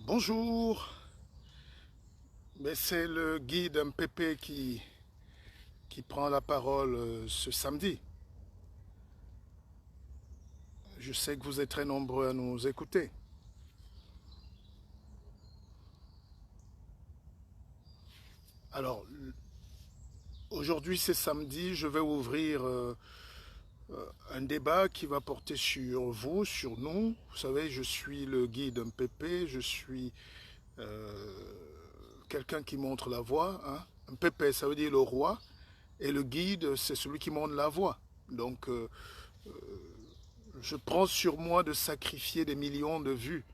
Bonjour, mais c'est le guide MPP qui prend la parole ce samedi. Je sais que vous êtes très nombreux à nous écouter. Alors, aujourd'hui c'est samedi, je vais ouvrir un débat qui va porter sur vous, sur nous. Vous savez, je suis le guide MPP, je suis quelqu'un qui montre la voie. Hein. MPP, ça veut dire le roi, et le guide, c'est celui qui montre la voie. Donc, je prends sur moi de sacrifier des millions de vues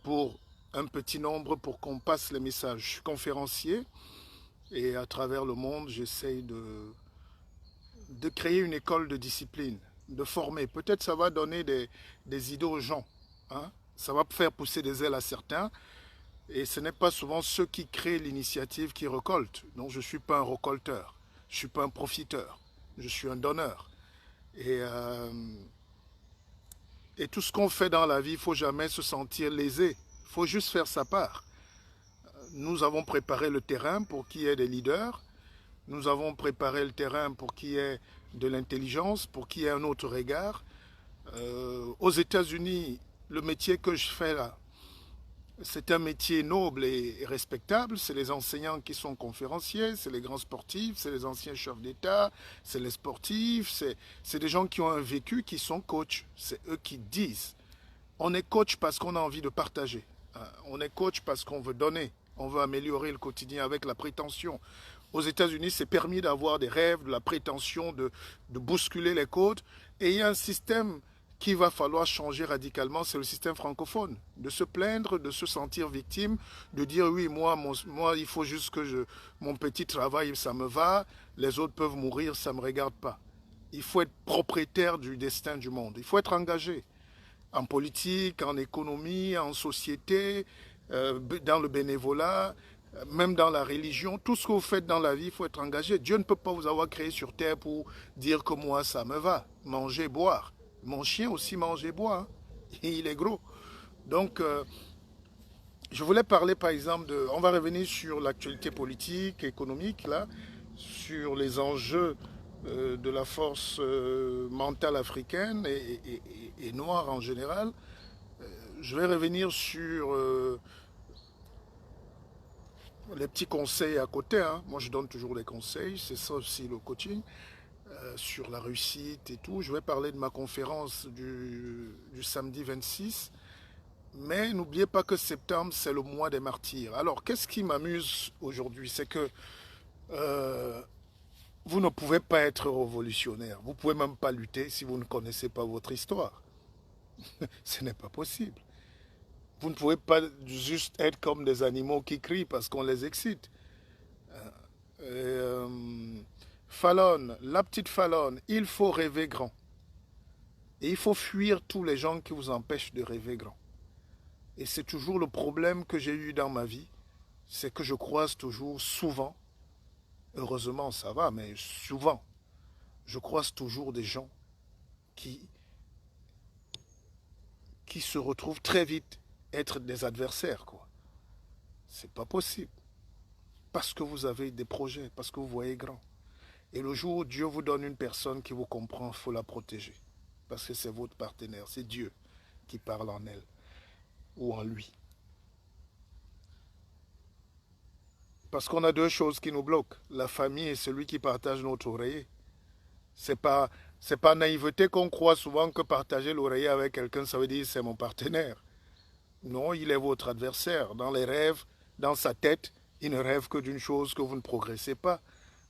pour un petit nombre pour qu'on passe les messages. Je suis conférencier et à travers le monde, j'essaye de créer une école de discipline, de former. Peut-être ça va donner des idées aux gens. Hein. Ça va faire pousser des ailes à certains. Et ce n'est pas souvent ceux qui créent l'initiative qui récoltent. Donc je ne suis pas un récolteur. Je ne suis pas un profiteur. Je suis un donneur. Et, euh, et tout ce qu'on fait dans la vie, il ne faut jamais se sentir lésé. Il faut juste faire sa part. Nous avons préparé le terrain pour qu'il y ait des leaders. Nous avons préparé le terrain pour qu'il y ait de l'intelligence, pour qu'il y ait un autre regard. Aux États-Unis, le métier que je fais là, c'est un métier noble et respectable. C'est les enseignants qui sont conférenciers, c'est les grands sportifs, c'est les anciens chefs d'État, c'est les sportifs, c'est des gens qui ont un vécu, qui sont coachs. C'est eux qui disent. On est coach parce qu'on a envie de partager. On est coach parce qu'on veut donner. On veut améliorer le quotidien avec la prétention. Aux États-Unis, c'est permis d'avoir des rêves, de la prétention, de bousculer les codes. Et il y a un système qu'il va falloir changer radicalement, c'est le système francophone. De se plaindre, de se sentir victime, de dire oui, moi il faut juste que mon petit travail, ça me va, les autres peuvent mourir, ça ne me regarde pas. Il faut être propriétaire du destin du monde. Il faut être engagé en politique, en économie, en société, dans le bénévolat, même dans la religion. Tout ce que vous faites dans la vie, il faut être engagé. Dieu ne peut pas vous avoir créé sur terre pour dire que moi, ça me va. Manger, boire. Mon chien aussi mange et boit. Hein. Il est gros. Donc, je voulais parler par exemple de... On va revenir sur l'actualité politique, économique, là, sur les enjeux de la force mentale africaine et noire en général. Je vais revenir sur les petits conseils à côté. Hein. Moi, je donne toujours des conseils. C'est ça aussi le coaching. Sur la réussite et tout. Je vais parler de ma conférence du samedi 26. Mais n'oubliez pas que septembre, c'est le mois des martyrs. Alors, qu'est-ce qui m'amuse aujourd'hui? C'est que vous ne pouvez pas être révolutionnaire. Vous ne pouvez même pas lutter si vous ne connaissez pas votre histoire. Ce n'est pas possible. Vous ne pouvez pas juste être comme des animaux qui crient parce qu'on les excite. Fallon, la petite Fallon, il faut rêver grand. Et il faut fuir tous les gens qui vous empêchent de rêver grand. Et c'est toujours le problème que j'ai eu dans ma vie, c'est que je croise toujours souvent, heureusement ça va, mais souvent, je croise toujours des gens qui, qui se retrouvent très vite être des adversaires, quoi. C'est pas possible. Parce que vous avez des projets, parce que vous voyez grand. Et le jour où Dieu vous donne une personne qui vous comprend, il faut la protéger. Parce que c'est votre partenaire, c'est Dieu qui parle en elle ou en lui. Parce qu'on a deux choses qui nous bloquent. La famille et celui qui partage notre oreiller. C'est pas, c'est pas naïveté qu'on croit souvent que partager l'oreiller avec quelqu'un, ça veut dire c'est mon partenaire. Non, il est votre adversaire. Dans les rêves, dans sa tête, il ne rêve que d'une chose, que vous ne progressez pas,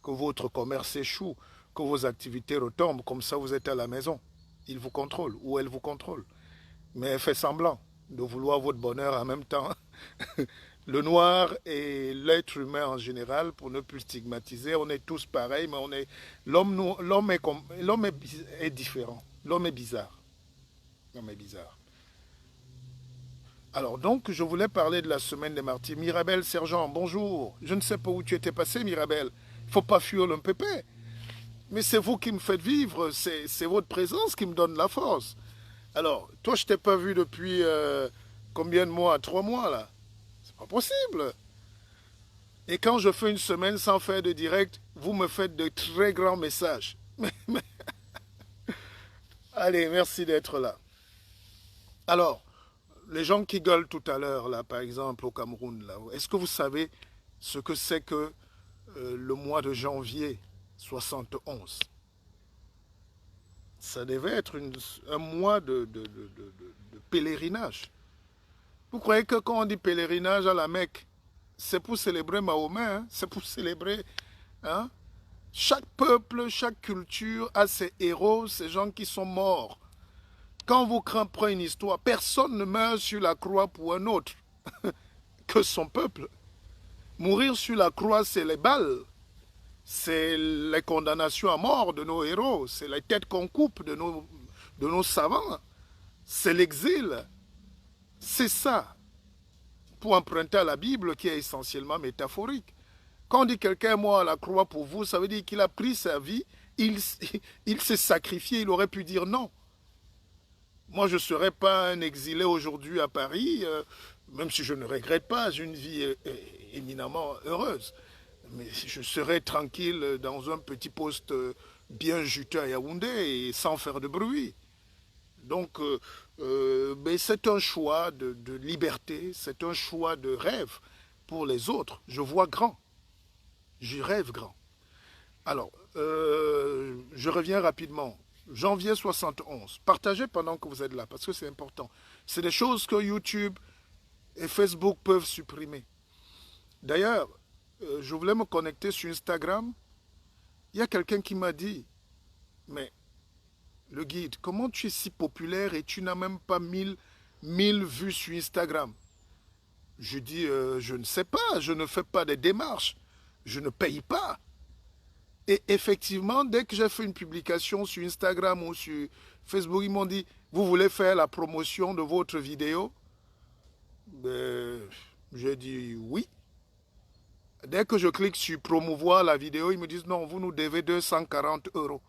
que votre commerce échoue, que vos activités retombent. Comme ça, vous êtes à la maison. Il vous contrôle ou elle vous contrôle. Mais elle fait semblant de vouloir votre bonheur en même temps. Le noir et l'être humain en général, pour ne plus stigmatiser, on est tous pareils, mais on est l'homme est différent. L'homme est bizarre. L'homme est bizarre. Alors donc, je voulais parler de la semaine des martyrs. Mirabel Sergent, bonjour. Je ne sais pas où tu étais passé, Mirabel. Il ne faut pas fuir le pépé. Mais c'est vous qui me faites vivre. C'est votre présence qui me donne la force. Alors, toi, je ne t'ai pas vu depuis combien de mois? 3 mois là. C'est pas possible. Et quand je fais une semaine sans faire de direct, vous me faites de très grands messages. Allez, merci d'être là. Alors, les gens qui gueulent tout à l'heure, là, par exemple, au Cameroun, là, est-ce que vous savez ce que c'est que le mois de janvier 71? Ça devait être un mois de pèlerinage. Vous croyez que quand on dit pèlerinage à la Mecque, c'est pour célébrer Mahomet, hein? C'est pour célébrer... Hein? Chaque peuple, chaque culture a ses héros, ces gens qui sont morts. Quand vous prenez une histoire, personne ne meurt sur la croix pour un autre que son peuple. Mourir sur la croix, c'est les balles, c'est les condamnations à mort de nos héros, c'est les têtes qu'on coupe de nos savants, c'est l'exil. C'est ça, pour emprunter à la Bible qui est essentiellement métaphorique. Quand on dit quelqu'un est mort à la croix pour vous, ça veut dire qu'il a pris sa vie, il s'est sacrifié, il aurait pu dire non. Moi, je ne serais pas un exilé aujourd'hui à Paris, même si je ne regrette pas, j'ai une vie éminemment heureuse. Mais je serais tranquille dans un petit poste bien juteux à Yaoundé et sans faire de bruit. Donc, c'est un choix de liberté, c'est un choix de rêve pour les autres. Je vois grand, je rêve grand. Alors, je reviens rapidement. Janvier 71. Partagez pendant que vous êtes là, parce que c'est important. C'est des choses que YouTube et Facebook peuvent supprimer. D'ailleurs, je voulais me connecter sur Instagram. Il y a quelqu'un qui m'a dit, mais le guide, comment tu es si populaire et tu n'as même pas 1000 vues sur Instagram? Je dis, je ne sais pas, je ne fais pas des démarches, je ne paye pas. Et effectivement, dès que j'ai fait une publication sur Instagram ou sur Facebook, ils m'ont dit, vous voulez faire la promotion de votre vidéo? J'ai dit oui. Dès que je clique sur promouvoir la vidéo, ils me disent, non, vous nous devez 240 €.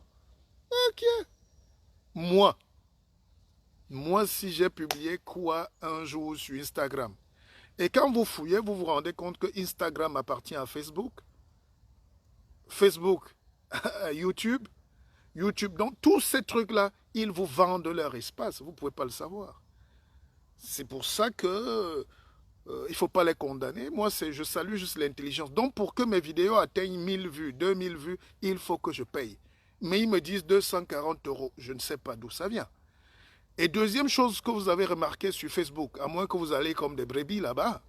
Ok. Moi, si j'ai publié quoi un jour sur Instagram? Et quand vous fouillez, vous vous rendez compte que Instagram appartient à Facebook. Facebook à YouTube. Donc tous ces trucs-là, ils vous vendent leur espace. Vous ne pouvez pas le savoir. C'est pour ça que il ne faut pas les condamner. Moi, je salue juste l'intelligence. Donc pour que mes vidéos atteignent 1000 vues, 2000 vues, il faut que je paye. Mais ils me disent 240 €. Je ne sais pas d'où ça vient. Et deuxième chose que vous avez remarqué sur Facebook, à moins que vous allez comme des brebis là-bas,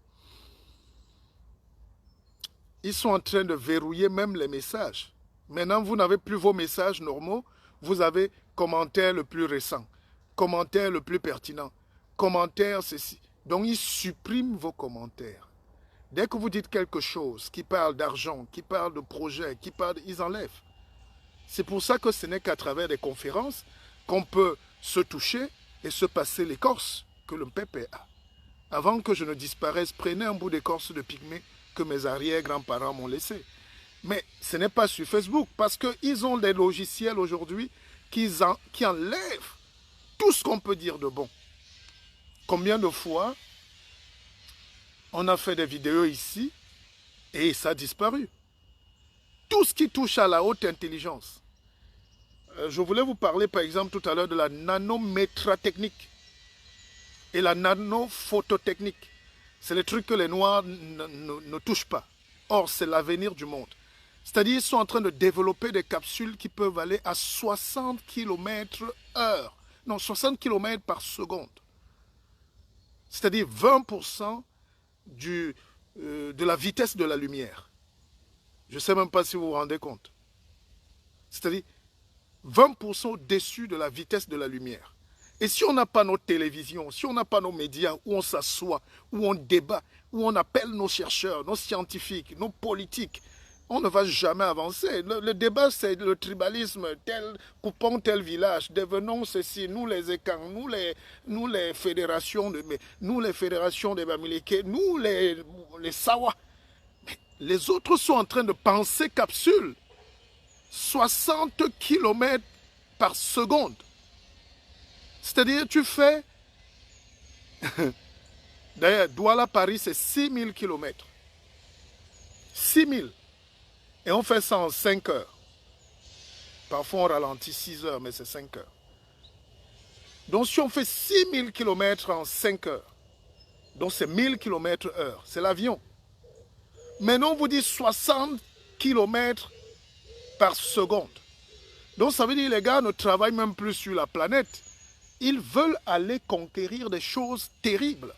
ils sont en train de verrouiller même les messages. Maintenant, vous n'avez plus vos messages normaux, vous avez commentaire le plus récent, commentaire le plus pertinent, commentaire ceci. Donc, ils suppriment vos commentaires. Dès que vous dites quelque chose qui parle d'argent, qui parle de projet, ils enlèvent. C'est pour ça que ce n'est qu'à travers des conférences qu'on peut se toucher et se passer l'écorce que le pépé a. Avant que je ne disparaisse, prenez un bout d'écorce de pygmée que mes arrière-grands-parents m'ont laissé. Mais ce n'est pas sur Facebook, parce qu'ils ont des logiciels aujourd'hui qui enlèvent tout ce qu'on peut dire de bon. Combien de fois on a fait des vidéos ici et ça a disparu? Tout ce qui touche à la haute intelligence. Je voulais vous parler par exemple tout à l'heure de la nanométratechnique et la nanophototechnique. C'est les trucs que les Noirs ne touchent pas. Or, c'est l'avenir du monde. C'est-à-dire qu'ils sont en train de développer des capsules qui peuvent aller à 60 km/h. Non, 60 km par seconde. C'est-à-dire 20% de la vitesse de la lumière. Je ne sais même pas si vous vous rendez compte. C'est-à-dire 20% au-dessus de la vitesse de la lumière. Et si on n'a pas nos télévisions, si on n'a pas nos médias où on s'assoit, où on débat, où on appelle nos chercheurs, nos scientifiques, nos politiques, on ne va jamais avancer. Le débat, c'est le tribalisme, coupons tel village, devenons ceci, nous les écans, nous les fédérations des Bamileke, nous les Sawa. Mais les autres sont en train de penser capsule. 60 km par seconde. C'est-à-dire, tu fais D'ailleurs, Douala-Paris, c'est 6000 km. 6000. Et on fait ça en 5 heures. Parfois, on ralentit 6 heures, mais c'est 5 heures. Donc, si on fait 6000 km en 5 heures, donc c'est 1000 km heure, c'est l'avion. Maintenant, on vous dit 60 km par seconde. Donc, ça veut dire que les gars ne travaillent même plus sur la planète. Ils veulent aller conquérir des choses terribles.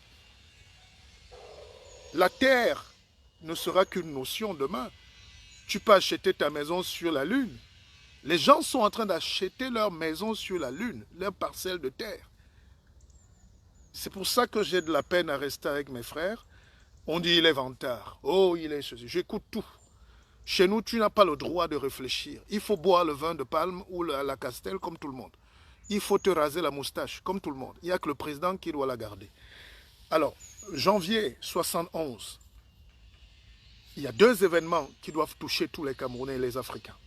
La Terre ne sera qu'une notion demain. Tu peux acheter ta maison sur la Lune. Les gens sont en train d'acheter leur maison sur la Lune, leur parcelle de terre. C'est pour ça que j'ai de la peine à rester avec mes frères. On dit il est vantard. Oh, il est ceci. J'écoute tout. Chez nous, tu n'as pas le droit de réfléchir. Il faut boire le vin de palme ou la castelle comme tout le monde. Il faut te raser la moustache comme tout le monde. Il n'y a que le président qui doit la garder. Alors, janvier 71, il y a 2 événements qui doivent toucher tous les Camerounais et les Africains.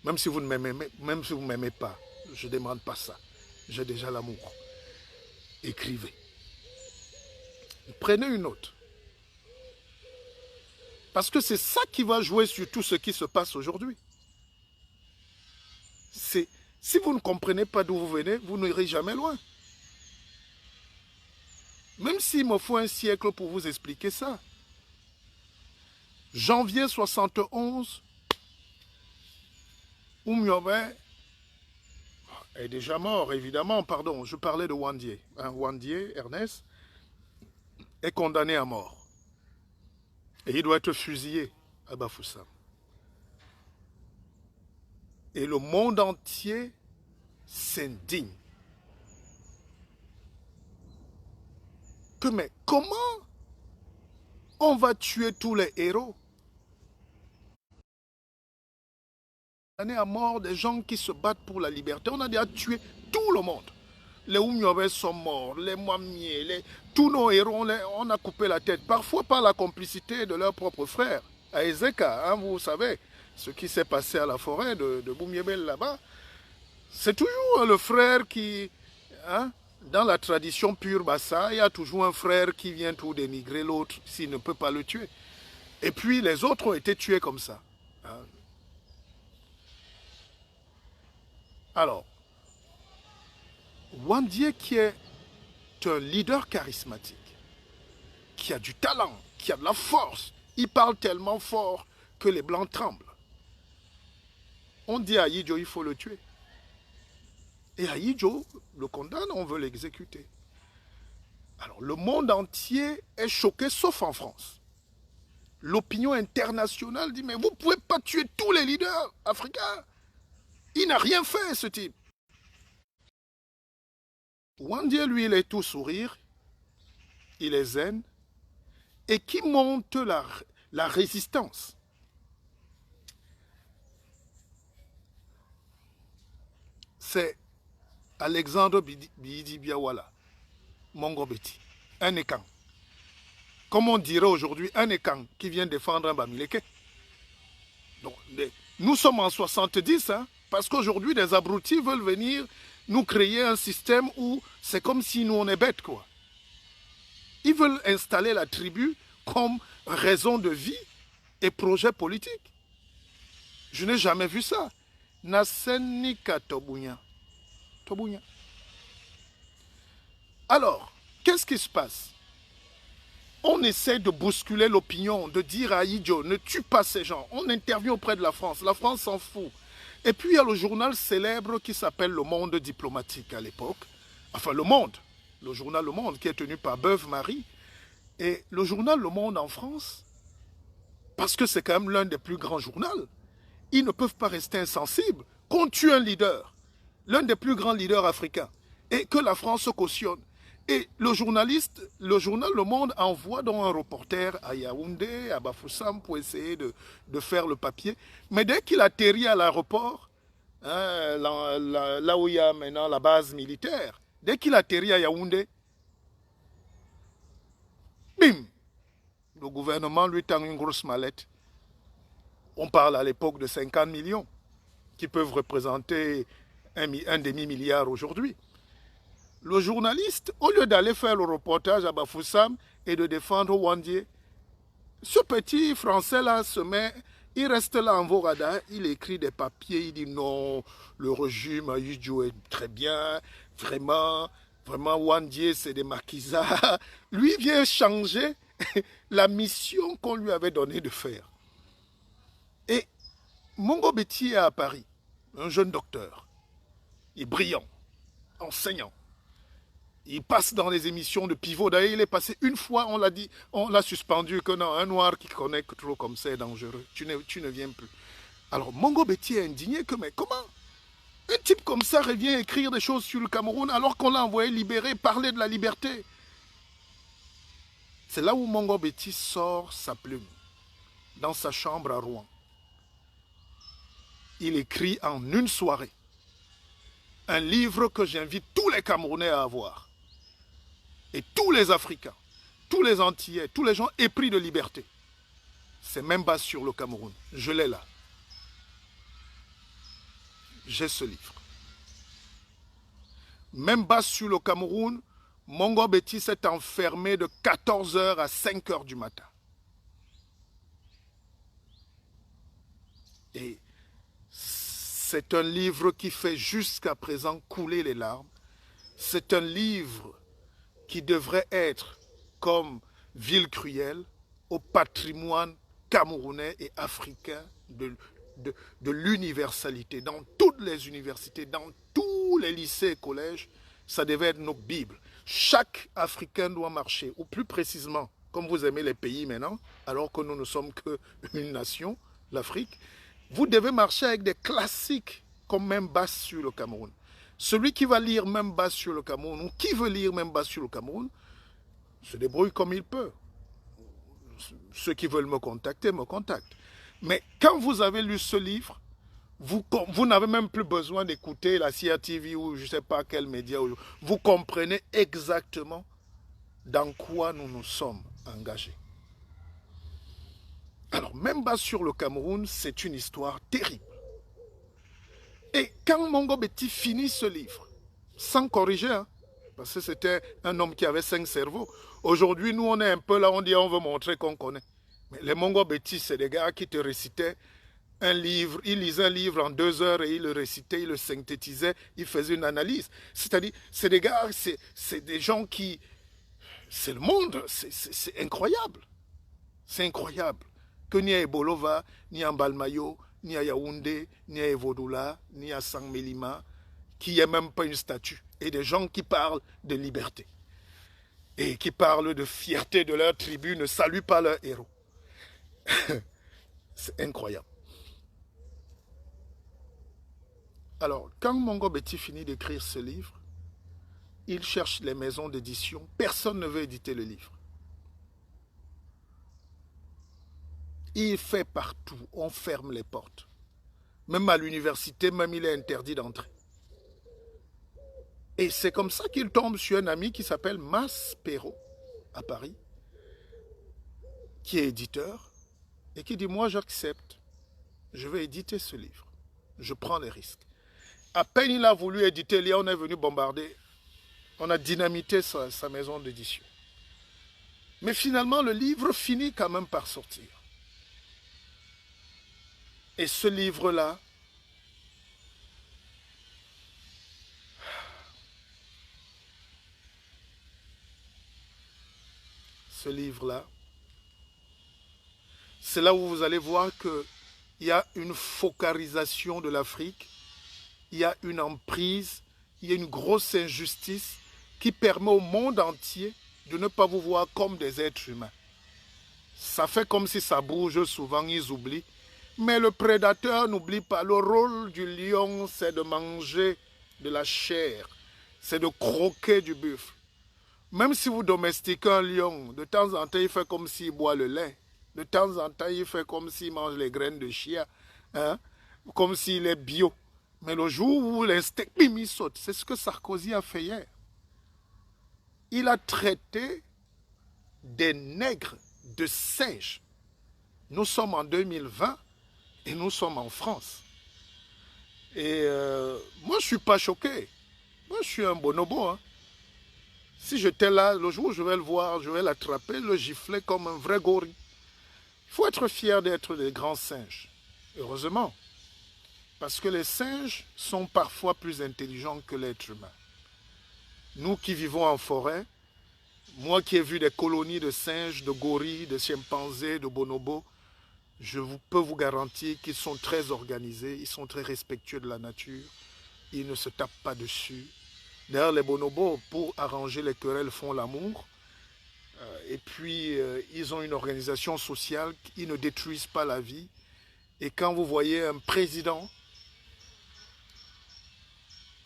Même si vous ne m'aimez pas, je ne demande pas ça. J'ai déjà l'amour. Écrivez. Prenez une note. Parce que c'est ça qui va jouer sur tout ce qui se passe aujourd'hui. Si vous ne comprenez pas d'où vous venez, vous n'irez jamais loin. Même s'il me faut un siècle pour vous expliquer ça. Janvier 71, Oumyobé est déjà mort, évidemment, pardon, je parlais de Wandier. Wandier, Ernest, est condamné à mort. Et il doit être fusillé à Bafoussam. Et le monde entier s'indigne. Mais comment on va tuer tous les héros? On est à mort des gens qui se battent pour la liberté. On a déjà tué tout le monde. Les Oumyobé sont morts, les Mwamié, tous nos héros, on a coupé la tête. Parfois par la complicité de leurs propres frères. À Ezeka, hein, vous savez, ce qui s'est passé à la forêt de Boumiébel là-bas. C'est toujours le frère qui... Hein, dans la tradition pure Bassa, il y a toujours un frère qui vient tout dénigrer l'autre s'il ne peut pas le tuer. Et puis les autres ont été tués comme ça. Hein. Alors, Wandier qui est un leader charismatique, qui a du talent, qui a de la force, il parle tellement fort que les Blancs tremblent. On dit à Yidjo, il faut le tuer. Et Yidjo le condamne, on veut l'exécuter. Alors, le monde entier est choqué, sauf en France. L'opinion internationale dit, mais vous ne pouvez pas tuer tous les leaders africains. Il n'a rien fait, ce type. Wandier, lui, il est tout sourire, il est zen, et qui monte la résistance. C'est Alexandre Bidi Biawala, Mongobeti, un écan. Comme on dirait aujourd'hui, un écan qui vient défendre un Bamileke. Donc, nous sommes en 70, hein, parce qu'aujourd'hui, des abrutis veulent venir nous créer un système où c'est comme si nous, on est bêtes, quoi. Ils veulent installer la tribu comme raison de vie et projet politique. Je n'ai jamais vu ça. Nasenika Tobunya. Tobunya. Alors, qu'est-ce qui se passe? On essaie de bousculer l'opinion, de dire à Yidjo, ne tue pas ces gens. On intervient auprès de la France s'en fout. Et puis il y a le journal célèbre qui s'appelle Le Monde diplomatique à l'époque. Enfin, Le Monde. Le journal Le Monde qui est tenu par Beuve-Marie. Et le journal Le Monde en France, parce que c'est quand même l'un des plus grands journaux, ils ne peuvent pas rester insensibles qu'on tue un leader, l'un des plus grands leaders africains, et que la France cautionne. Et le journal Le Monde envoie donc un reporter à Yaoundé, à Bafoussam, pour essayer de faire le papier. Mais dès qu'il atterrit à l'aéroport, hein, là où il y a maintenant la base militaire, dès qu'il atterrit à Yaoundé, bim, le gouvernement lui tend une grosse mallette. On parle à l'époque de 50 millions, qui peuvent représenter un demi-milliard aujourd'hui. le journaliste, au lieu d'aller faire le reportage à Bafoussam et de défendre Wandié, ce petit Français-là se met, il reste là en Vorada, il écrit des papiers, il dit non, le régime a joué très bien, vraiment, vraiment Wandié c'est des maquisards. Lui vient changer la mission qu'on lui avait donnée de faire. Et Mongo Betty est à Paris, un jeune docteur, il est brillant, enseignant. Il passe dans les émissions de pivot. D'ailleurs, il est passé une fois, on l'a dit, on l'a suspendu, que non, un noir qui connecte trop comme ça est dangereux. Tu ne viens plus. Alors, Mongo Betty est indigné que, mais comment un type comme ça revient écrire des choses sur le Cameroun alors qu'on l'a envoyé libérer, parler de la liberté. C'est là où Mongo Betty sort sa plume, dans sa chambre à Rouen. Il écrit en une soirée un livre que j'invite tous les Camerounais à avoir. Et tous les Africains, tous les Antillais, tous les gens épris de liberté. C'est même bas sur le Cameroun. Je l'ai là. J'ai ce livre. Même bas sur le Cameroun, Mongo Betty s'est enfermé de 14 h à 5 h du matin. Et c'est un livre qui fait jusqu'à présent couler les larmes. C'est un livre qui devrait être, comme Ville Cruelle, au patrimoine camerounais et africain de l'universalité. Dans toutes les universités, dans tous les lycées et collèges, ça devait être nos Bibles. Chaque Africain doit marcher, ou plus précisément, comme vous aimez les pays maintenant, alors que nous ne sommes qu'une nation, l'Afrique, vous devez marcher avec des classiques comme Membas sur le Cameroun. Celui qui va lire Membas sur le Cameroun, ou qui veut lire Membas sur le Cameroun, se débrouille comme il peut. Ceux qui veulent me contacter, me contactent. Mais quand vous avez lu ce livre, vous n'avez même plus besoin d'écouter la CRTV ou je ne sais pas quel média. Vous comprenez exactement dans quoi nous nous sommes engagés. Alors, Membas sur le Cameroun, c'est une histoire terrible. Et quand Mongo Betty finit ce livre, sans corriger, hein, parce que c'était un homme qui avait 5 cerveaux, aujourd'hui, nous, on est un peu là, on dit, on veut montrer qu'on connaît. Mais les Mongo Betty, c'est des gars qui te récitaient un livre, ils lisaient un livre en 2 heures et ils le récitaient, ils le synthétisaient, ils faisaient une analyse. C'est-à-dire, c'est des gars, c'est des gens qui... C'est le monde, c'est incroyable. C'est incroyable. Que ni à Ebolova, ni à Mbalmayo, ni à Yaoundé, ni à Evodoula, ni à Sangmelima, qui n'est même pas une statue. Et des gens qui parlent de liberté. Et qui parlent de fierté de leur tribu, ne saluent pas leurs héros. C'est incroyable. Alors, quand Mongo Betty finit d'écrire ce livre, il cherche les maisons d'édition. Personne ne veut éditer le livre. Il fait partout, on ferme les portes. Même à l'université, même il est interdit d'entrer. Et c'est comme ça qu'il tombe sur un ami qui s'appelle Mas Perrault, à Paris, qui est éditeur, et qui dit, moi j'accepte, je vais éditer ce livre. Je prends les risques. À peine il a voulu éditer, là on est venu bombarder, on a dynamité sa maison d'édition. Mais finalement, le livre finit quand même par sortir. Et ce livre-là, c'est là où vous allez voir qu'il y a une focalisation de l'Afrique, il y a une emprise, il y a une grosse injustice qui permet au monde entier de ne pas vous voir comme des êtres humains. Ça fait comme si ça bouge souvent, ils oublient. Mais le prédateur n'oublie pas, le rôle du lion, c'est de manger de la chair, c'est de croquer du buffle. Même si vous domestiquez un lion, de temps en temps, il fait comme s'il boit le lait. De temps en temps, il fait comme s'il mange les graines de chia, hein? Comme s'il est bio. Mais le jour où l'instinct, il saute. C'est ce que Sarkozy a fait hier. Il a traité des nègres de singes. Nous sommes en 2020. Et nous sommes en France. Et moi, je ne suis pas choqué. Moi, je suis un bonobo. Hein. Si j'étais là, le jour où je vais le voir, je vais l'attraper, le gifler comme un vrai gorille. Il faut être fier d'être des grands singes. Heureusement. Parce que les singes sont parfois plus intelligents que l'être humain. Nous qui vivons en forêt, moi qui ai vu des colonies de singes, de gorilles, de chimpanzés, de bonobos, peux vous garantir qu'ils sont très organisés, ils sont très respectueux de la nature, ils ne se tapent pas dessus. D'ailleurs, les bonobos, pour arranger les querelles, font l'amour. Et puis, ils ont une organisation sociale, ils ne détruisent pas la vie. Et quand vous voyez un président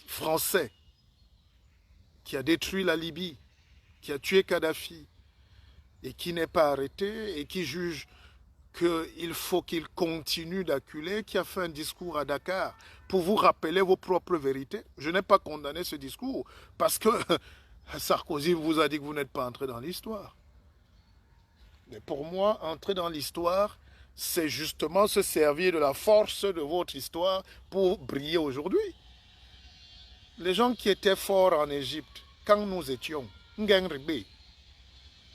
français qui a détruit la Libye, qui a tué Kadhafi, et qui n'est pas arrêté, et qui juge qu'il faut qu'il continue d'acculer, qui a fait un discours à Dakar pour vous rappeler vos propres vérités. Je n'ai pas condamné ce discours parce que Sarkozy vous a dit que vous n'êtes pas entré dans l'histoire. Mais pour moi, entrer dans l'histoire, c'est justement se servir de la force de votre histoire pour briller aujourd'hui. Les gens qui étaient forts en Égypte, quand nous étions, Ngenribé,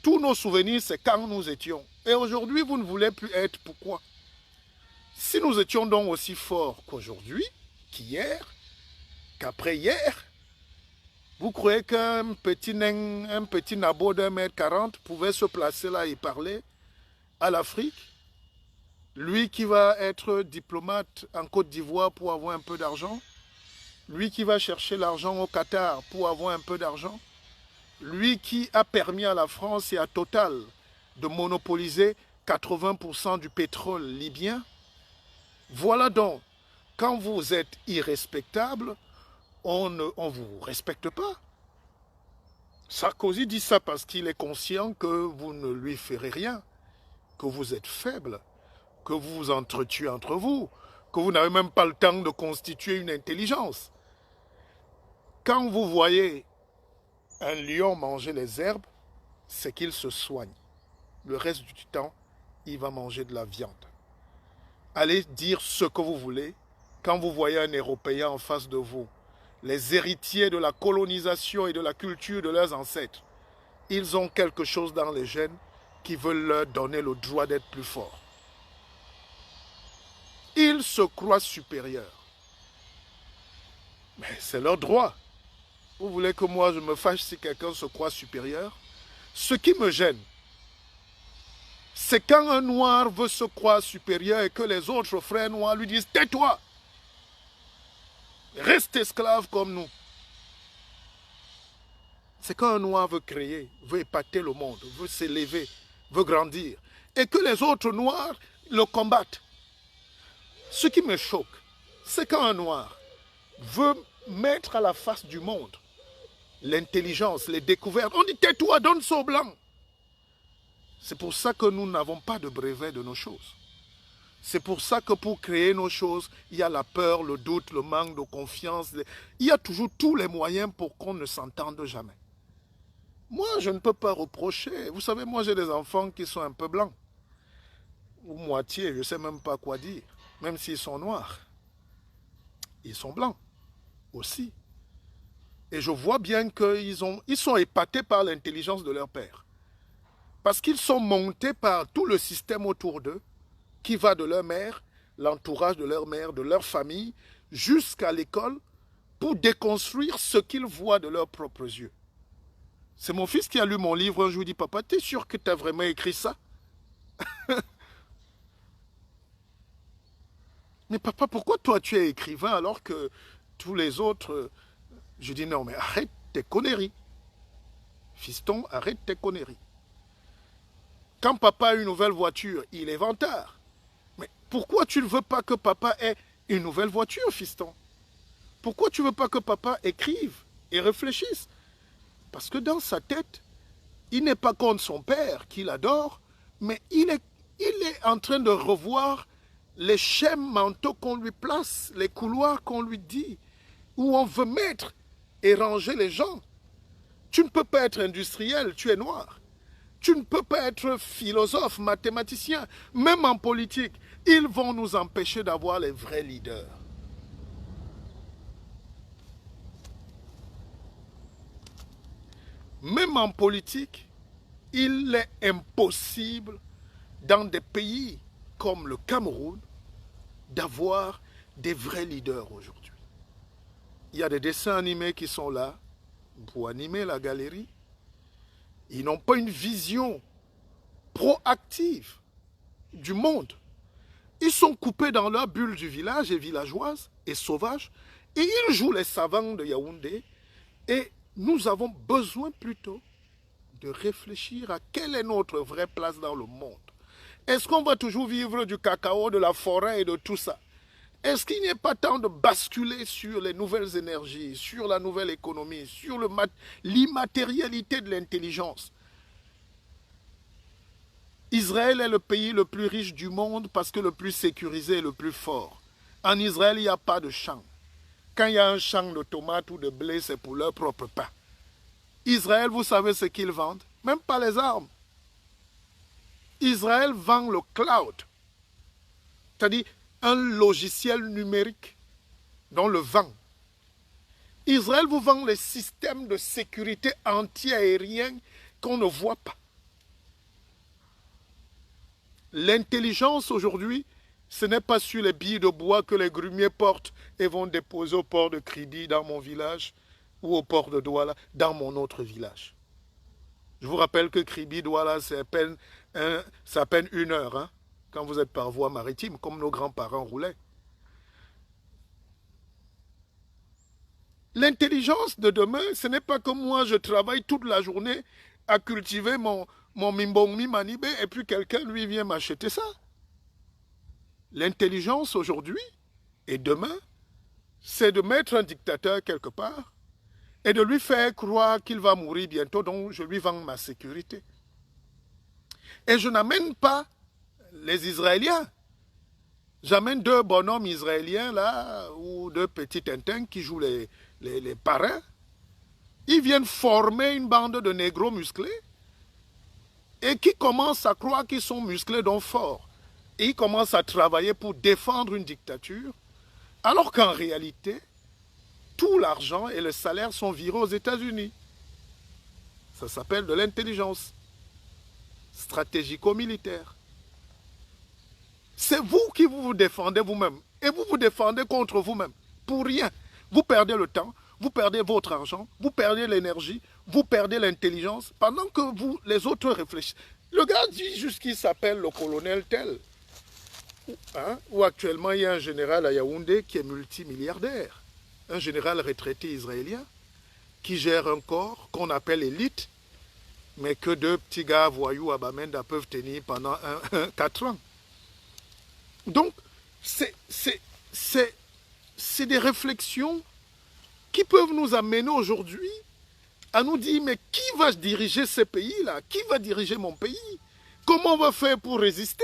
tous nos souvenirs, c'est quand nous étions. Et aujourd'hui, vous ne voulez plus être. Pourquoi? Si nous étions donc aussi forts qu'aujourd'hui, qu'hier, qu'après-hier, vous croyez qu'un petit nabo d'1,40 m pouvait se placer là et parler à l'Afrique? Lui qui va être diplomate en Côte d'Ivoire pour avoir un peu d'argent? Lui qui va chercher l'argent au Qatar pour avoir un peu d'argent? Lui qui a permis à la France et à Total de monopoliser 80% du pétrole libyen? Voilà donc, quand vous êtes irrespectable, on ne vous respecte pas. Sarkozy dit ça parce qu'il est conscient que vous ne lui ferez rien, que vous êtes faible, que vous vous entretuez entre vous, que vous n'avez même pas le temps de constituer une intelligence. Quand vous voyez un lion manger les herbes, c'est qu'il se soigne. Le reste du temps, il va manger de la viande. Allez dire ce que vous voulez quand vous voyez un Européen en face de vous, les héritiers de la colonisation et de la culture de leurs ancêtres. Ils ont quelque chose dans les gènes qui veulent leur donner le droit d'être plus forts. Ils se croient supérieurs. Mais c'est leur droit. Vous voulez que moi je me fâche si quelqu'un se croit supérieur? Ce qui me gêne, c'est quand un noir veut se croire supérieur et que les autres frères noirs lui disent « Tais-toi! Reste esclave comme nous !» C'est quand un noir veut créer, veut épater le monde, veut s'élever, veut grandir, et que les autres noirs le combattent. Ce qui me choque, c'est quand un noir veut mettre à la face du monde l'intelligence, les découvertes. On dit « Tais-toi, donne ça aux blancs !» C'est pour ça que nous n'avons pas de brevet de nos choses. C'est pour ça que pour créer nos choses, il y a la peur, le doute, le manque de confiance. Il y a toujours tous les moyens pour qu'on ne s'entende jamais. Moi, je ne peux pas reprocher. Vous savez, moi, j'ai des enfants qui sont un peu blancs. Ou moitié, je ne sais même pas quoi dire. Même s'ils sont noirs. Ils sont blancs aussi. Et je vois bien qu'ils sont épatés par l'intelligence de leur père. Parce qu'ils sont montés par tout le système autour d'eux, qui va de leur mère, l'entourage de leur mère, de leur famille, jusqu'à l'école, pour déconstruire ce qu'ils voient de leurs propres yeux. C'est mon fils qui a lu mon livre un jour, il dit « Papa, t'es sûr que tu as vraiment écrit ça ?» Mais papa, pourquoi toi tu es écrivain alors que tous les autres... Je dis « Non, mais arrête tes conneries. Fiston, arrête tes conneries. » Quand papa a une nouvelle voiture, il est vantard. Mais pourquoi tu ne veux pas que papa ait une nouvelle voiture, fiston? Pourquoi tu ne veux pas que papa écrive et réfléchisse? Parce que dans sa tête, il n'est pas contre son père, qu'il adore, mais il est en train de revoir les schèmes mentaux qu'on lui place, les couloirs qu'on lui dit, où on veut mettre et ranger les gens. Tu ne peux pas être industriel, tu es noir. Tu ne peux pas être philosophe, mathématicien. Même en politique, ils vont nous empêcher d'avoir les vrais leaders. Même en politique, il est impossible dans des pays comme le Cameroun d'avoir des vrais leaders aujourd'hui. Il y a des dessins animés qui sont là pour animer la galerie. Ils n'ont pas une vision proactive du monde. Ils sont coupés dans leur bulle du village et villageoise et sauvages et ils jouent les savants de Yaoundé et nous avons besoin plutôt de réfléchir à quelle est notre vraie place dans le monde. Est-ce qu'on va toujours vivre du cacao, de la forêt et de tout ça? Est-ce qu'il n'est pas temps de basculer sur les nouvelles énergies, sur la nouvelle économie, sur l'immatérialité de l'intelligence? Israël est le pays le plus riche du monde parce que le plus sécurisé et le plus fort. En Israël, il n'y a pas de champ. Quand il y a un champ de tomates ou de blé, c'est pour leur propre pain. Israël, vous savez ce qu'ils vendent? Même pas les armes. Israël vend le cloud, c'est-à-dire un logiciel numérique dont le vent. Israël vous vend les systèmes de sécurité anti-aérienne qu'on ne voit pas. L'intelligence aujourd'hui, ce n'est pas sur les billes de bois que les grumiers portent et vont déposer au port de Kribi dans mon village ou au port de Douala dans mon autre village. Je vous rappelle que Kribi, Douala, c'est à peine 1 heure, hein, quand vous êtes par voie maritime, comme nos grands-parents roulaient. L'intelligence de demain, ce n'est pas comme moi, je travaille toute la journée à cultiver mon mimbongmi manibé et puis quelqu'un lui vient m'acheter ça. L'intelligence aujourd'hui et demain, c'est de mettre un dictateur quelque part et de lui faire croire qu'il va mourir bientôt, donc je lui vends ma sécurité. Et je n'amène pas les Israéliens. J'amène 2 bonhommes israéliens là, ou 2 petits tintins qui jouent les parrains. Ils viennent former une bande de négros musclés et qui commencent à croire qu'ils sont musclés donc forts. Et ils commencent à travailler pour défendre une dictature, alors qu'en réalité, tout l'argent et le salaire sont virés aux États-Unis. Ça s'appelle de l'intelligence stratégico-militaire. C'est vous qui vous défendez vous-même. Et vous vous défendez contre vous-même. Pour rien. Vous perdez le temps, vous perdez votre argent, vous perdez l'énergie, vous perdez l'intelligence, pendant que vous, les autres réfléchissent. Le gars dit juste qu'il s'appelle le colonel tel. Hein? Ou actuellement, il y a un général à Yaoundé qui est multimilliardaire. Un général retraité israélien qui gère un corps qu'on appelle élite, mais que 2 petits gars voyous à Bamenda peuvent tenir pendant 4 ans. Donc, c'est des réflexions qui peuvent nous amener aujourd'hui à nous dire, mais qui va diriger ce pays-là? Qui va diriger mon pays? Comment on va faire pour résister?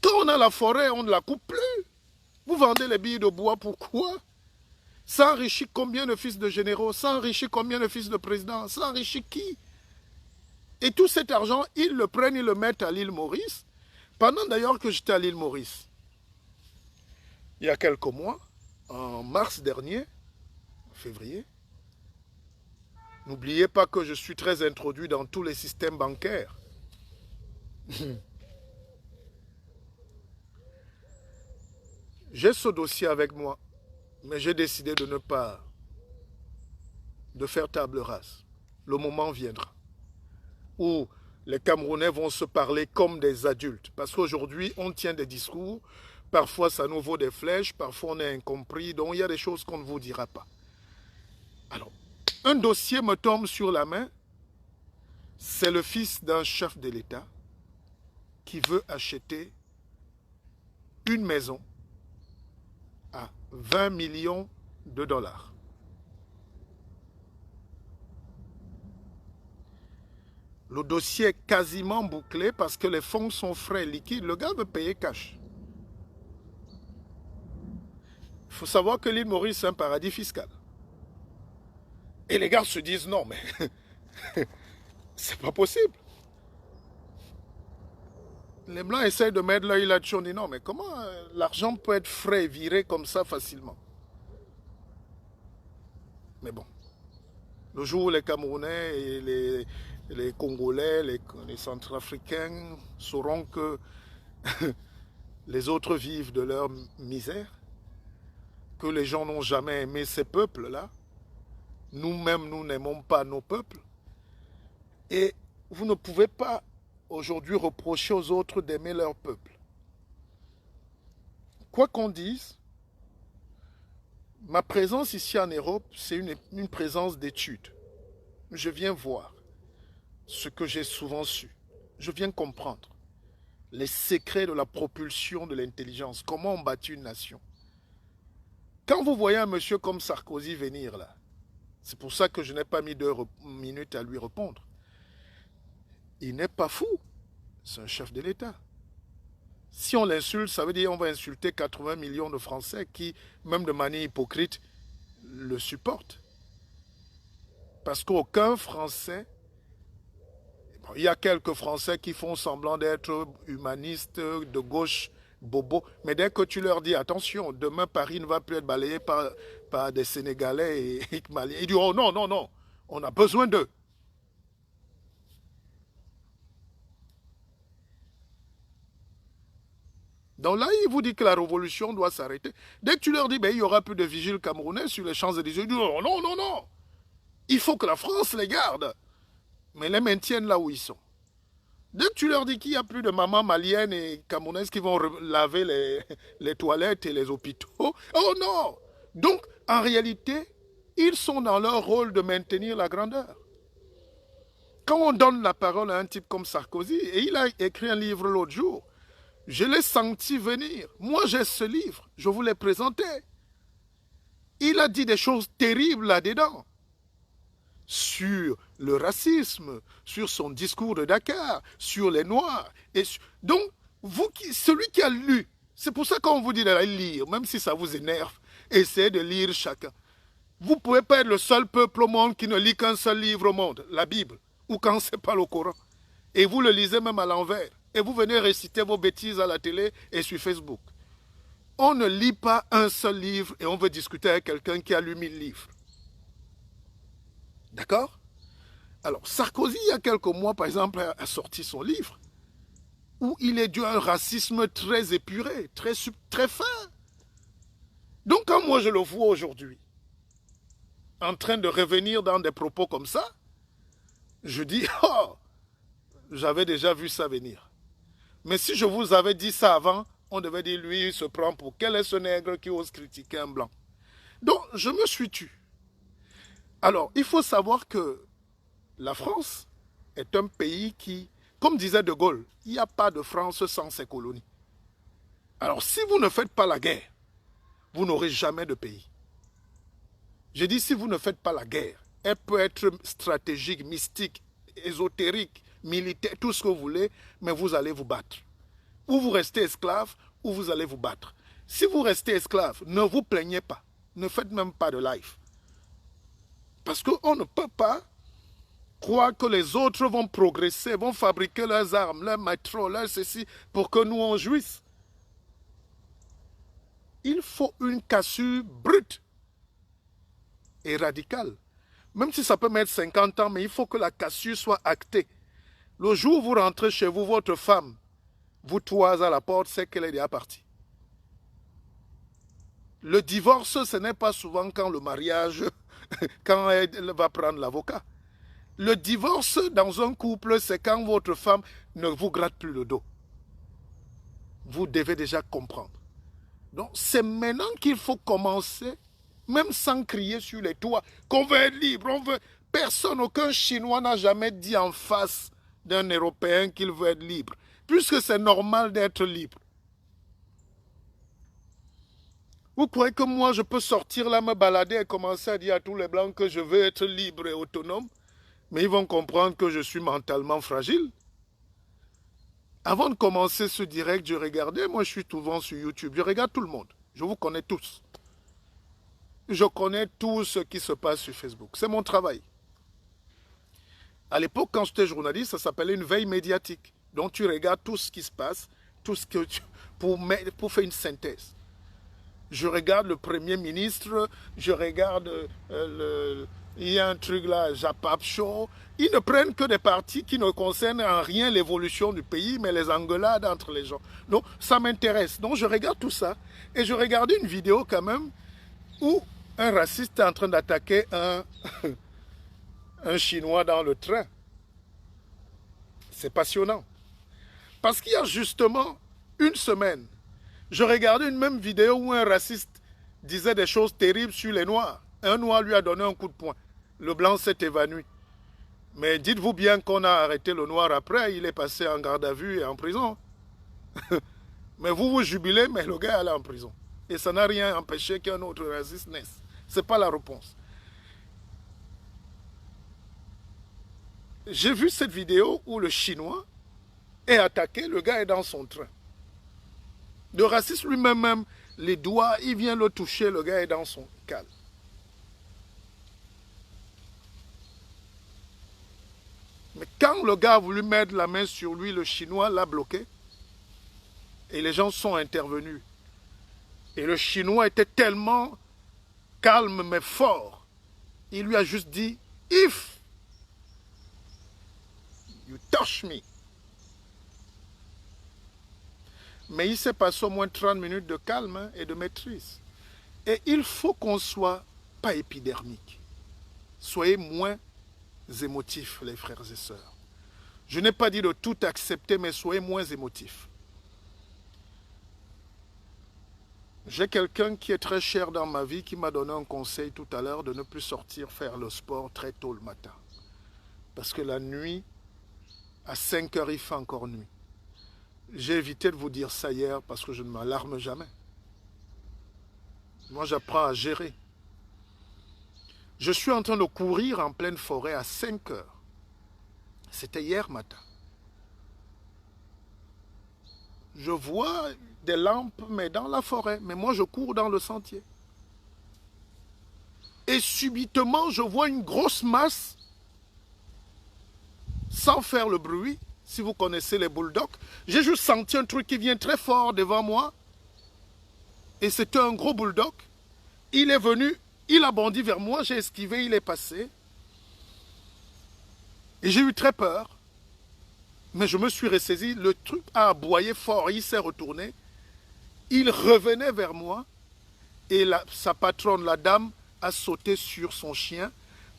Quand on a la forêt, on ne la coupe plus. Vous vendez les billes de bois, pourquoi? Ça enrichit combien de fils de généraux? Ça enrichit combien de fils de présidents? Ça enrichit qui? Et tout cet argent, ils le prennent, ils le mettent à l'île Maurice. Pendant d'ailleurs que j'étais à l'île Maurice, il y a quelques mois, en mars dernier, février, n'oubliez pas que je suis très introduit dans tous les systèmes bancaires. J'ai ce dossier avec moi, mais j'ai décidé de ne pas faire table rase. Le moment viendra où les Camerounais vont se parler comme des adultes. Parce qu'aujourd'hui, on tient des discours, parfois ça nous vaut des flèches, parfois on est incompris, donc il y a des choses qu'on ne vous dira pas. Alors, un dossier me tombe sur la main, c'est le fils d'un chef de l'État qui veut acheter une maison à 20 millions de dollars. Le dossier est quasiment bouclé parce que les fonds sont frais, liquides. Le gars veut payer cash. Il faut savoir que l'île Maurice est un paradis fiscal. Et les gars se disent non, mais c'est pas possible. Les Blancs essayent de mettre l'œil là-dessus. On dit non, mais comment l'argent peut être frais et viré comme ça facilement? Mais bon, Le jour où les Camerounais et les Congolais, les Centrafricains sauront que les autres vivent de leur misère, que les gens n'ont jamais aimé ces peuples-là, nous-mêmes, nous n'aimons pas nos peuples, et vous ne pouvez pas aujourd'hui reprocher aux autres d'aimer leur peuple. Quoi qu'on dise, ma présence ici en Europe, c'est une présence d'étude. Je viens voir ce que j'ai souvent su. Je viens comprendre les secrets de la propulsion de l'intelligence, comment on bâtit une nation. Quand vous voyez un monsieur comme Sarkozy venir là, c'est pour ça que je n'ai pas mis 2 minutes à lui répondre. Il n'est pas fou, c'est un chef de l'État. Si on l'insulte, ça veut dire qu'on va insulter 80 millions de Français qui, même de manière hypocrite, le supportent. Parce qu'aucun Français, bon, il y a quelques Français qui font semblant d'être humanistes, de gauche, bobo, mais dès que tu leur dis, attention, demain Paris ne va plus être balayé par des Sénégalais et Maliens, ils disent, oh non, non, non, on a besoin d'eux. Donc là, il vous dit que la révolution doit s'arrêter. Dès que tu leur dis, ben, il n'y aura plus de vigiles camerounais sur les Champs-Élysées, ils disent, oh, non, non, non, il faut que la France les garde, mais les maintienne là où ils sont. Dès que tu leur dis qu'il n'y a plus de mamans maliennes et camerounaises qui vont laver les toilettes et les hôpitaux, oh non! Donc, en réalité, ils sont dans leur rôle de maintenir la grandeur. Quand on donne la parole à un type comme Sarkozy, et il a écrit un livre l'autre jour, je l'ai senti venir. Moi, j'ai ce livre, je vous l'ai présenté. Il a dit des choses terribles là-dedans. Sur le racisme, sur son discours de Dakar, sur les Noirs. Donc, celui qui a lu, c'est pour ça qu'on vous dit d'aller lire, même si ça vous énerve, essayez de lire chacun. Vous ne pouvez pas être le seul peuple au monde qui ne lit qu'un seul livre au monde, la Bible, ou quand ce n'est pas le Coran. Et vous le lisez même à l'envers. Et vous venez réciter vos bêtises à la télé et sur Facebook. On ne lit pas un seul livre et on veut discuter avec quelqu'un qui a lu 1000 livres. D'accord? Alors, Sarkozy, il y a quelques mois, par exemple, a sorti son livre où il est d'un racisme très épuré, très fin. Donc, quand moi je le vois aujourd'hui, en train de revenir dans des propos comme ça, je dis, oh, j'avais déjà vu ça venir. Mais si je vous avais dit ça avant, on devait dire, lui, il se prend pour quel est ce nègre qui ose critiquer un blanc? Donc, je me suis tu. Alors, il faut savoir que la France est un pays qui, comme disait De Gaulle, il n'y a pas de France sans ses colonies. Alors, si vous ne faites pas la guerre, vous n'aurez jamais de pays. Je dis, si vous ne faites pas la guerre, elle peut être stratégique, mystique, ésotérique, militaire, tout ce que vous voulez, mais vous allez vous battre. Ou vous restez esclave, ou vous allez vous battre. Si vous restez esclave, ne vous plaignez pas. Ne faites même pas de live. Parce qu'on ne peut pas croire que les autres vont progresser, vont fabriquer leurs armes, leurs métros, leurs ceci, pour que nous on jouisse. Il faut une cassure brute et radicale. Même si ça peut mettre 50 ans, mais il faut que la cassure soit actée. Le jour où vous rentrez chez vous, votre femme vous toise à la porte, c'est qu'elle est déjà partie. Le divorce, ce n'est pas souvent quand le mariage, quand elle va prendre l'avocat. Le divorce dans un couple, c'est quand votre femme ne vous gratte plus le dos. Vous devez déjà comprendre. Donc, c'est maintenant qu'il faut commencer, même sans crier sur les toits, qu'on veut être libre. Personne, aucun Chinois n'a jamais dit en face d'un Européen qu'il veut être libre, puisque c'est normal d'être libre. Vous croyez que moi, je peux sortir là, me balader et commencer à dire à tous les Blancs que je veux être libre et autonome? Mais ils vont comprendre que je suis mentalement fragile. Avant de commencer ce direct, je regardais, moi je suis souvent sur YouTube, je regarde tout le monde. Je vous connais tous. Je connais tout ce qui se passe sur Facebook. C'est mon travail. À l'époque, quand j'étais journaliste, ça s'appelait une veille médiatique. Donc tu regardes tout ce qui se passe, pour faire une synthèse. Je regarde le Premier ministre, je regarde Il y a un truc là, Japap Show. Ils ne prennent que des partis qui ne concernent en rien l'évolution du pays, mais les engueulades entre les gens. Donc, ça m'intéresse. Donc, je regarde tout ça. Et je regarde une vidéo quand même où un raciste est en train d'attaquer un Chinois dans le train. C'est passionnant. Parce qu'il y a justement une semaine, je regardais une même vidéo où un raciste disait des choses terribles sur les Noirs. Un Noir lui a donné un coup de poing. Le Blanc s'est évanoui. Mais dites-vous bien qu'on a arrêté le Noir après, il est passé en garde à vue et en prison. Mais vous vous jubilez, mais le gars est allé en prison. Et ça n'a rien empêché qu'un autre raciste naisse. Ce n'est pas la réponse. J'ai vu cette vidéo où le Chinois est attaqué, le gars est dans son train. Le raciste lui-même, les doigts, il vient le toucher, le gars est dans son calme. Mais quand le gars a voulu mettre la main sur lui, le Chinois l'a bloqué. Et les gens sont intervenus. Et le Chinois était tellement calme mais fort. Il lui a juste dit, if you touch me. Mais il s'est passé au moins 30 minutes de calme et de maîtrise. Et il faut qu'on soit pas épidermique. Soyez moins émotifs, les frères et sœurs. Je n'ai pas dit de tout accepter, mais soyez moins émotifs. J'ai quelqu'un qui est très cher dans ma vie qui m'a donné un conseil tout à l'heure de ne plus sortir faire le sport très tôt le matin. Parce que la nuit, à 5 heures, il fait encore nuit. J'ai évité de vous dire ça hier parce que je ne m'alarme jamais. Moi, j'apprends à gérer. Je suis en train de courir en pleine forêt à 5 heures. C'était hier matin. Je vois des lampes, mais dans la forêt. Mais moi, je cours dans le sentier. Et subitement, je vois une grosse masse, sans faire le bruit. Si vous connaissez les bulldogs, j'ai juste senti un truc qui vient très fort devant moi. Et c'était un gros bulldog. Il est venu, il a bondi vers moi, j'ai esquivé, il est passé. Et j'ai eu très peur. Mais je me suis ressaisi, le truc a aboyé fort, il s'est retourné. Il revenait vers moi. Et sa patronne, la dame, a sauté sur son chien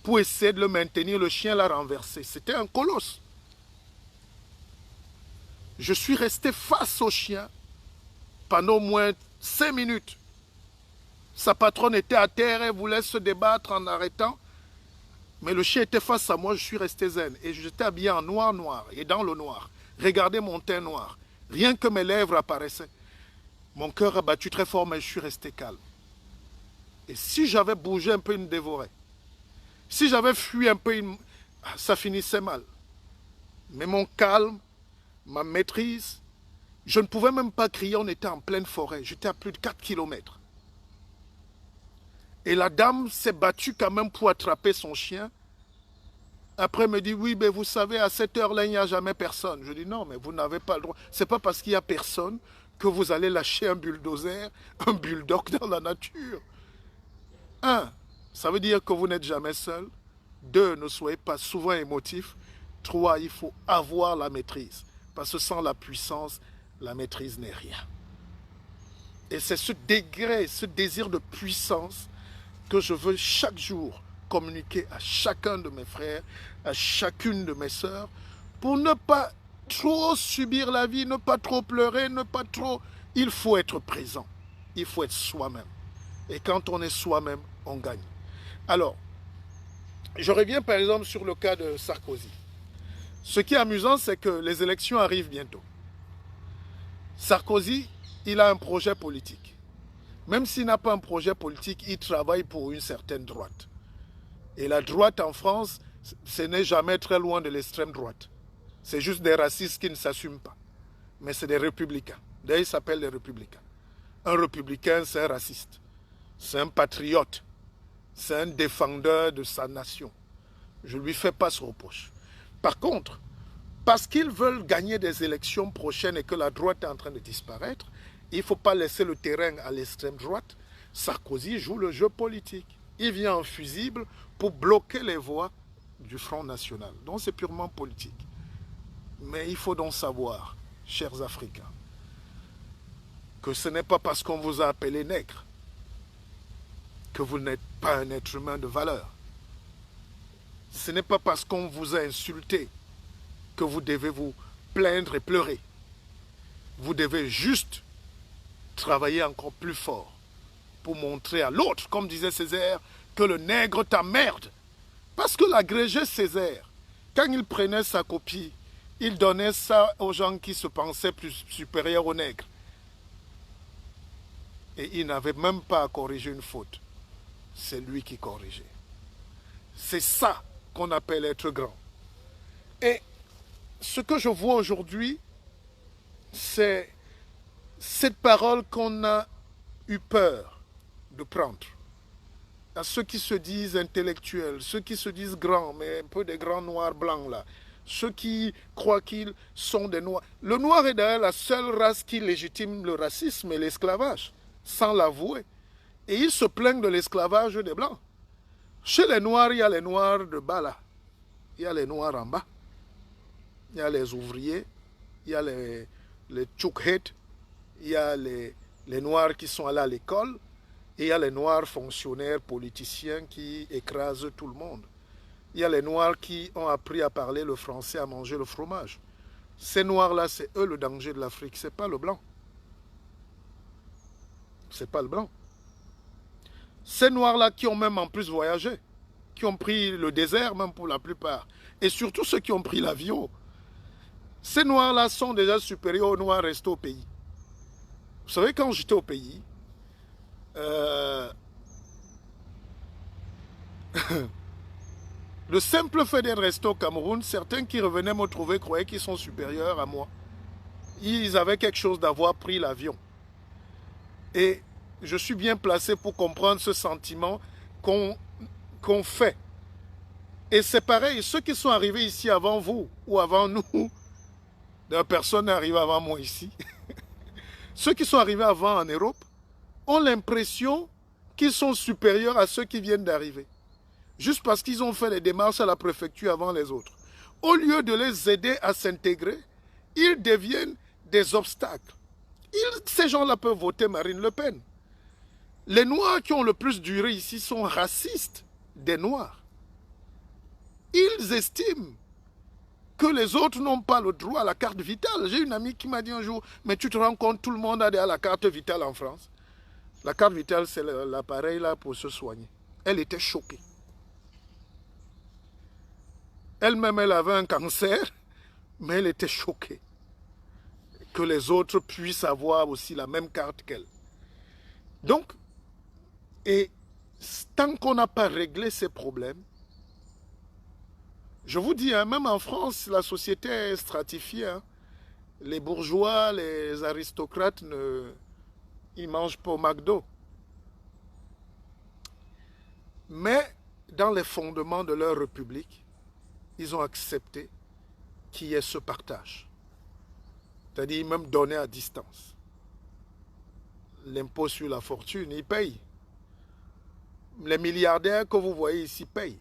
pour essayer de le maintenir. Le chien l'a renversé. C'était un colosse. Je suis resté face au chien pendant au moins 5 minutes. Sa patronne était à terre, elle voulait se débattre en arrêtant. Mais le chien était face à moi, je suis resté zen. Et j'étais habillé en noir et dans le noir. Regardez mon teint noir. Rien que mes lèvres apparaissaient. Mon cœur a battu très fort, mais je suis resté calme. Et si j'avais bougé un peu, il me dévorait. Si j'avais fui un peu, ça finissait mal. Mais mon calme, ma maîtrise, je ne pouvais même pas crier, on était en pleine forêt. J'étais à plus de 4 kilomètres. Et la dame s'est battue quand même pour attraper son chien. Après, elle me dit, oui, mais vous savez, à cette heure-là, il n'y a jamais personne. Je dis, non, mais vous n'avez pas le droit. Ce n'est pas parce qu'il n'y a personne que vous allez lâcher un bulldozer, un bulldog dans la nature. 1, ça veut dire que vous n'êtes jamais seul. 2, ne soyez pas souvent émotifs. 3, il faut avoir la maîtrise. Parce que sans la puissance, la maîtrise n'est rien. Et c'est ce degré, ce désir de puissance que je veux chaque jour communiquer à chacun de mes frères, à chacune de mes sœurs, pour ne pas trop subir la vie, ne pas trop pleurer, ne pas trop... Il faut être présent, il faut être soi-même. Et quand on est soi-même, on gagne. Alors, je reviens par exemple sur le cas de Sarkozy. Ce qui est amusant, c'est que les élections arrivent bientôt. Sarkozy, il a un projet politique. Même s'il n'a pas un projet politique, il travaille pour une certaine droite. Et la droite en France, ce n'est jamais très loin de l'extrême droite. C'est juste des racistes qui ne s'assument pas. Mais c'est des républicains. D'ailleurs, ils s'appellent les républicains. Un républicain, c'est un raciste. C'est un patriote. C'est un défendeur de sa nation. Je ne lui fais pas ce reproche. Par contre, parce qu'ils veulent gagner des élections prochaines et que la droite est en train de disparaître, il ne faut pas laisser le terrain à l'extrême droite. Sarkozy joue le jeu politique. Il vient en fusible pour bloquer les voies du Front National. Donc c'est purement politique. Mais il faut donc savoir, chers Africains, que ce n'est pas parce qu'on vous a appelé nègre que vous n'êtes pas un être humain de valeur. Ce n'est pas parce qu'on vous a insulté que vous devez vous plaindre et pleurer. Vous devez juste travailler encore plus fort pour montrer à l'autre, comme disait Césaire, que le nègre t'emmerde. Parce que l'agrégé Césaire, quand il prenait sa copie, il donnait ça aux gens qui se pensaient plus supérieurs aux nègres. Et il n'avait même pas à corriger une faute. C'est lui qui corrigeait. C'est ça qu'on appelle être grand. Et ce que je vois aujourd'hui, c'est cette parole qu'on a eu peur de prendre. À ceux qui se disent intellectuels, ceux qui se disent grands, mais un peu des grands noirs blancs là, ceux qui croient qu'ils sont des noirs. Le noir est d'ailleurs la seule race qui légitime le racisme et l'esclavage, sans l'avouer. Et ils se plaignent de l'esclavage des blancs. Chez les noirs, il y a les noirs de bas là, il y a les noirs en bas, il y a les ouvriers, il y a les tchoukhettes, il y a les noirs qui sont allés à l'école, et il y a les noirs fonctionnaires, politiciens qui écrasent tout le monde. Il y a les noirs qui ont appris à parler le français, à manger le fromage. Ces noirs-là, c'est eux le danger de l'Afrique, ce n'est pas le blanc. Ce n'est pas le blanc. Ces noirs-là qui ont même en plus voyagé, qui ont pris le désert même pour la plupart, et surtout ceux qui ont pris l'avion, ces noirs-là sont déjà supérieurs aux noirs restés au pays. Vous savez, quand j'étais au pays, le simple fait d'être resté au Cameroun, certains qui revenaient me trouver croyaient qu'ils sont supérieurs à moi. Ils avaient quelque chose d'avoir pris l'avion. Et je suis bien placé pour comprendre ce sentiment qu'on fait. Et c'est pareil, ceux qui sont arrivés ici avant vous ou avant nous, personne n'est arrivé avant moi ici. Ceux qui sont arrivés avant en Europe ont l'impression qu'ils sont supérieurs à ceux qui viennent d'arriver. Juste parce qu'ils ont fait les démarches à la préfecture avant les autres. Au lieu de les aider à s'intégrer, ils deviennent des obstacles. Ces gens-là peuvent voter Marine Le Pen. Les Noirs qui ont le plus duré ici sont racistes des Noirs. Ils estiment que les autres n'ont pas le droit à la carte vitale. J'ai une amie qui m'a dit un jour, mais tu te rends compte, tout le monde a la carte vitale en France. La carte vitale, c'est l'appareil là pour se soigner. Elle était choquée. Elle-même, elle avait un cancer, mais elle était choquée que les autres puissent avoir aussi la même carte qu'elle. Donc, et tant qu'on n'a pas réglé ces problèmes, je vous dis, hein, même en France, la société est stratifiée. Hein. Les bourgeois, les aristocrates, ils ne mangent pas au McDo. Mais dans les fondements de leur république, ils ont accepté qu'il y ait ce partage. C'est-à-dire même donner à distance. L'impôt sur la fortune, ils payent. Les milliardaires que vous voyez ici payent.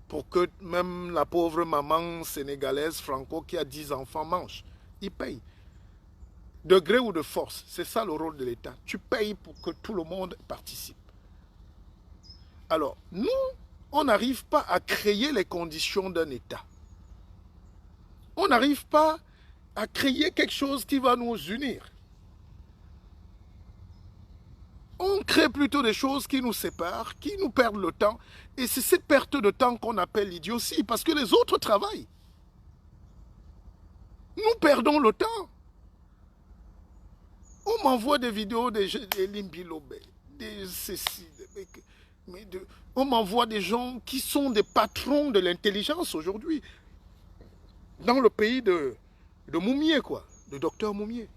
Pour que même la pauvre maman sénégalaise franco qui a 10 enfants mange. Ils payent. De gré ou de force, c'est ça le rôle de l'État. Tu payes pour que tout le monde participe. Alors, nous, on n'arrive pas à créer les conditions d'un État. On n'arrive pas à créer quelque chose qui va nous unir. On crée plutôt des choses qui nous séparent, qui nous perdent le temps. Et c'est cette perte de temps qu'on appelle l'idiotie, parce que les autres travaillent. Nous perdons le temps. On m'envoie des vidéos des Limbilobe, des ceci, on m'envoie des gens qui sont des patrons de l'intelligence aujourd'hui. Dans le pays de Moumié, quoi, de docteur Moumié.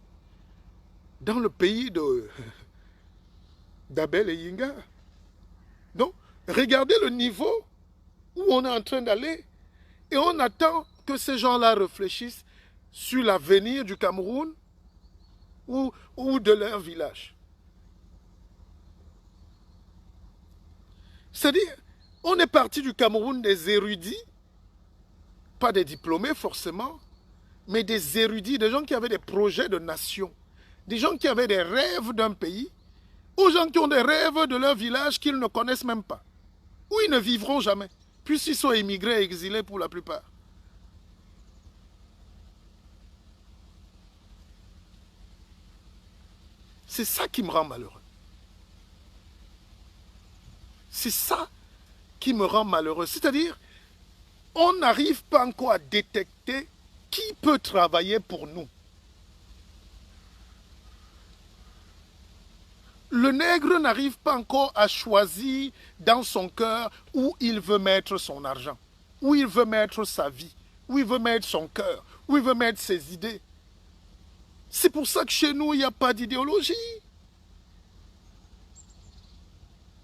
Dans le pays d'Abel et Yinga. Donc, regardez le niveau où on est en train d'aller. Et on attend que ces gens-là réfléchissent sur l'avenir du Cameroun ou de leur village. C'est-à-dire, on est parti du Cameroun des érudits, pas des diplômés forcément, mais des érudits, des gens qui avaient des projets de nation, des gens qui avaient des rêves d'un pays, aux gens qui ont des rêves de leur village qu'ils ne connaissent même pas, où ils ne vivront jamais, puisqu'ils sont immigrés et exilés pour la plupart. C'est ça qui me rend malheureux. C'est ça qui me rend malheureux. C'est-à-dire, on n'arrive pas encore à détecter qui peut travailler pour nous. Le nègre n'arrive pas encore à choisir dans son cœur où il veut mettre son argent, où il veut mettre sa vie, où il veut mettre son cœur, où il veut mettre ses idées. C'est pour ça que chez nous, il n'y a pas d'idéologie.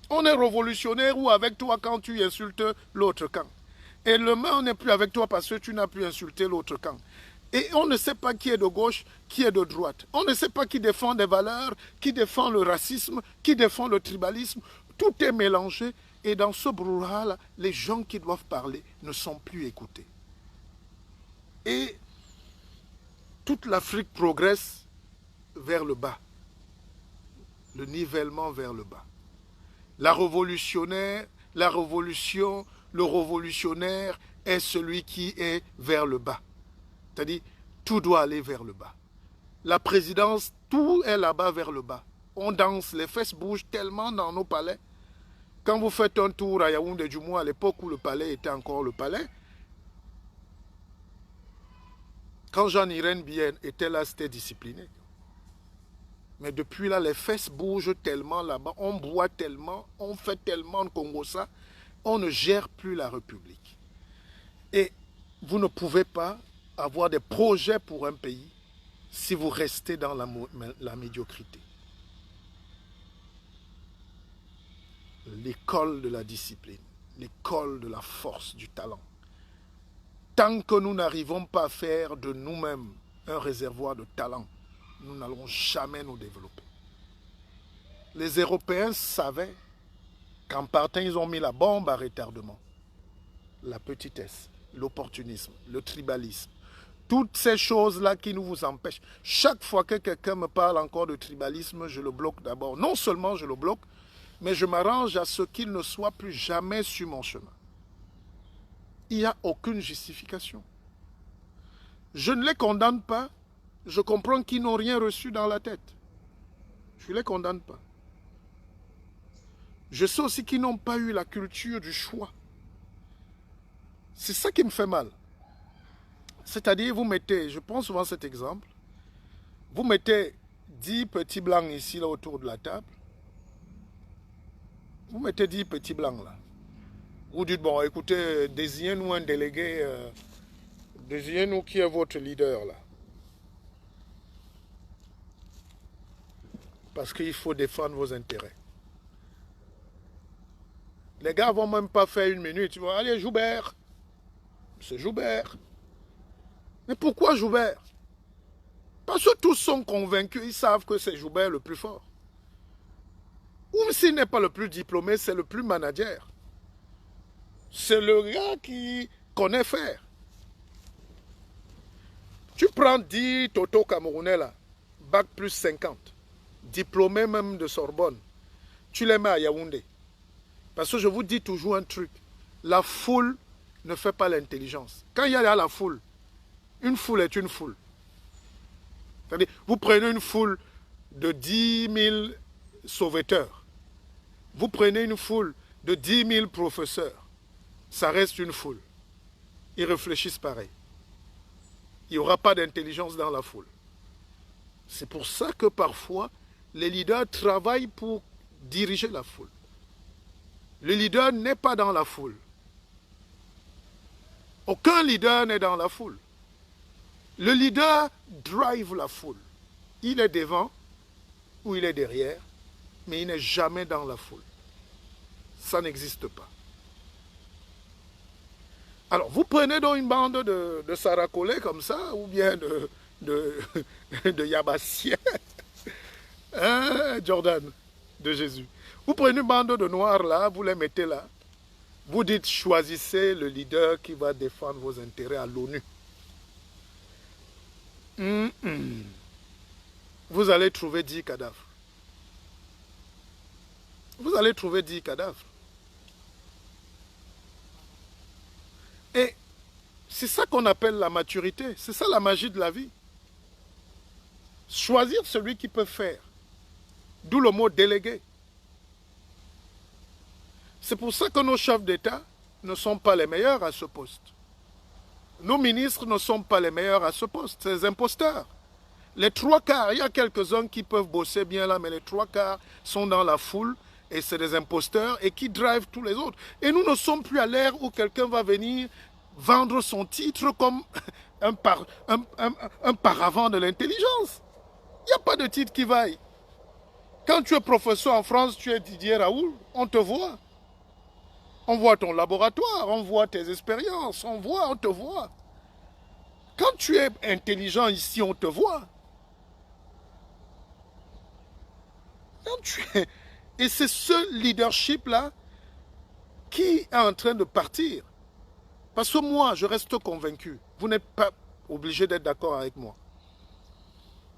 On est révolutionnaire ou avec toi quand tu insultes l'autre camp. Et demain, on n'est plus avec toi parce que tu n'as plus insulté l'autre camp. Et on ne sait pas qui est de gauche, qui est de droite. On ne sait pas qui défend des valeurs, qui défend le racisme, qui défend le tribalisme. Tout est mélangé. Et dans ce brouhaha-là, les gens qui doivent parler ne sont plus écoutés. Et toute l'Afrique progresse vers le bas. Le nivellement vers le bas. Le révolutionnaire est celui qui est vers le bas. C'est-à-dire, tout doit aller vers le bas. La présidence, tout est là-bas vers le bas. On danse, les fesses bougent tellement dans nos palais. Quand vous faites un tour à Yaoundé du mois, à l'époque où le palais était encore le palais, quand Jean-Irène Bien était là, c'était discipliné. Mais depuis là, les fesses bougent tellement là-bas, on boit tellement, on fait tellement de Congo-ça, on ne gère plus la République. Et vous ne pouvez pas avoir des projets pour un pays si vous restez dans la médiocrité. L'école de la discipline, l'école de la force, du talent. Tant que nous n'arrivons pas à faire de nous-mêmes un réservoir de talent, nous n'allons jamais nous développer. Les Européens savaient qu'en partant, ils ont mis la bombe à retardement. La petitesse, l'opportunisme, le tribalisme. Toutes ces choses-là qui nous vous empêchent. Chaque fois que quelqu'un me parle encore de tribalisme, je le bloque d'abord. Non seulement je le bloque, mais je m'arrange à ce qu'il ne soit plus jamais sur mon chemin. Il n'y a aucune justification. Je ne les condamne pas. Je comprends qu'ils n'ont rien reçu dans la tête. Je ne les condamne pas. Je sais aussi qu'ils n'ont pas eu la culture du choix. C'est ça qui me fait mal. C'est-à-dire, vous mettez, je prends souvent cet exemple, vous mettez 10 petits blancs ici, là, autour de la table. Vous mettez 10 petits blancs, là. Vous dites, bon, écoutez, désignez-nous un délégué, désignez-nous qui est votre leader, là. Parce qu'il faut défendre vos intérêts. Les gars ne vont même pas faire une minute. Ils vont aller, Joubert. C'est Joubert. Mais pourquoi Joubert? Parce que tous sont convaincus, ils savent que c'est Joubert le plus fort. Ou s'il n'est pas le plus diplômé, c'est le plus manager. C'est le gars qui connaît faire. Tu prends 10 Toto Camerounais là, bac plus 50, diplômés même de Sorbonne, tu les mets à Yaoundé. Parce que je vous dis toujours un truc, la foule ne fait pas l'intelligence. Quand il y a la foule, une foule est une foule. C'est-à-dire, vous prenez une foule de 10 000 sauveteurs, vous prenez une foule de 10 000 professeurs, ça reste une foule. Ils réfléchissent pareil. Il n'y aura pas d'intelligence dans la foule. C'est pour ça que parfois, les leaders travaillent pour diriger la foule. Le leader n'est pas dans la foule. Aucun leader n'est dans la foule. Le leader drive la foule. Il est devant ou il est derrière, mais il n'est jamais dans la foule. Ça n'existe pas. Alors, vous prenez donc une bande de Saracolais comme ça, ou bien de Yabassiens, hein, Jordan, de Jésus. Vous prenez une bande de noirs là, vous les mettez là. Vous dites choisissez le leader qui va défendre vos intérêts à l'ONU. Vous allez trouver 10 cadavres. Vous allez trouver 10 cadavres. Et c'est ça qu'on appelle la maturité. C'est ça la magie de la vie. Choisir celui qui peut faire. D'où le mot délégué. C'est pour ça que nos chefs d'État ne sont pas les meilleurs à ce poste. Nos ministres ne sont pas les meilleurs à ce poste. C'est des imposteurs. Les trois quarts, il y a quelques-uns qui peuvent bosser bien là, mais les trois quarts sont dans la foule et c'est des imposteurs et qui drivent tous les autres. Et nous ne sommes plus à l'ère où quelqu'un va venir vendre son titre comme un paravent de l'intelligence. Il n'y a pas de titre qui vaille. Quand tu es professeur en France, tu es Didier Raoult, on te voit. On voit ton laboratoire, on voit tes expériences, on te voit. Quand tu es intelligent ici, on te voit. Et c'est ce leadership-là qui est en train de partir. Parce que moi, je reste convaincu. Vous n'êtes pas obligé d'être d'accord avec moi.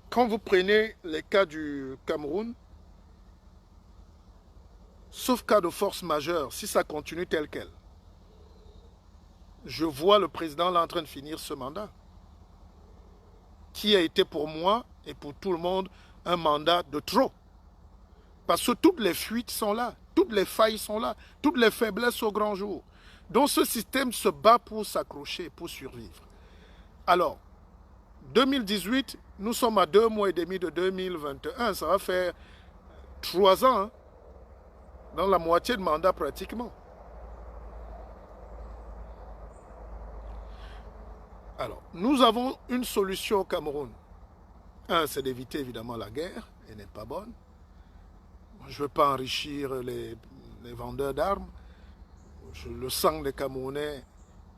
Quand vous prenez les cas du Cameroun, sauf cas de force majeure, si ça continue tel quel, je vois le président là en train de finir ce mandat, qui a été pour moi et pour tout le monde un mandat de trop. Parce que toutes les fuites sont là, toutes les failles sont là, toutes les faiblesses au grand jour. Donc ce système se bat pour s'accrocher, pour survivre. Alors, 2018, nous sommes à 2 mois et demi de 2021, ça va faire 3 ans, hein, dans la moitié de mandat pratiquement. Alors, nous avons une solution au Cameroun. Un, c'est d'éviter évidemment la guerre, elle n'est pas bonne. Je ne veux pas enrichir les vendeurs d'armes. Le sang des Camerounais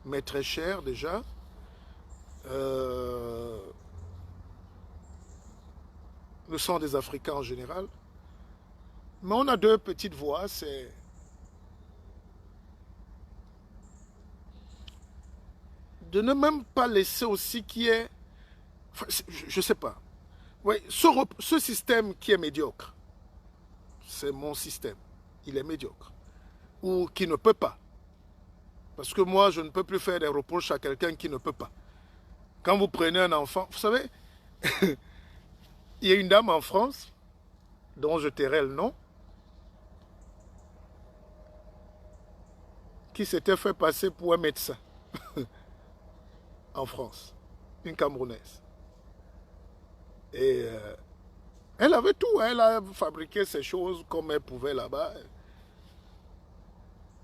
m'est très cher déjà. Le sang des Africains en général. Mais on a 2 petites voies, c'est de ne même pas laisser aussi qui est... Enfin, je ne sais pas. Oui, ce système qui est médiocre, c'est mon système. Il est médiocre. Ou qui ne peut pas. Parce que moi, je ne peux plus faire des reproches à quelqu'un qui ne peut pas. Quand vous prenez un enfant, vous savez, il y a une dame en France, dont je tairai le nom, qui s'était fait passer pour un médecin en France, une Camerounaise. Et elle avait tout, elle a fabriqué ses choses comme elle pouvait là-bas.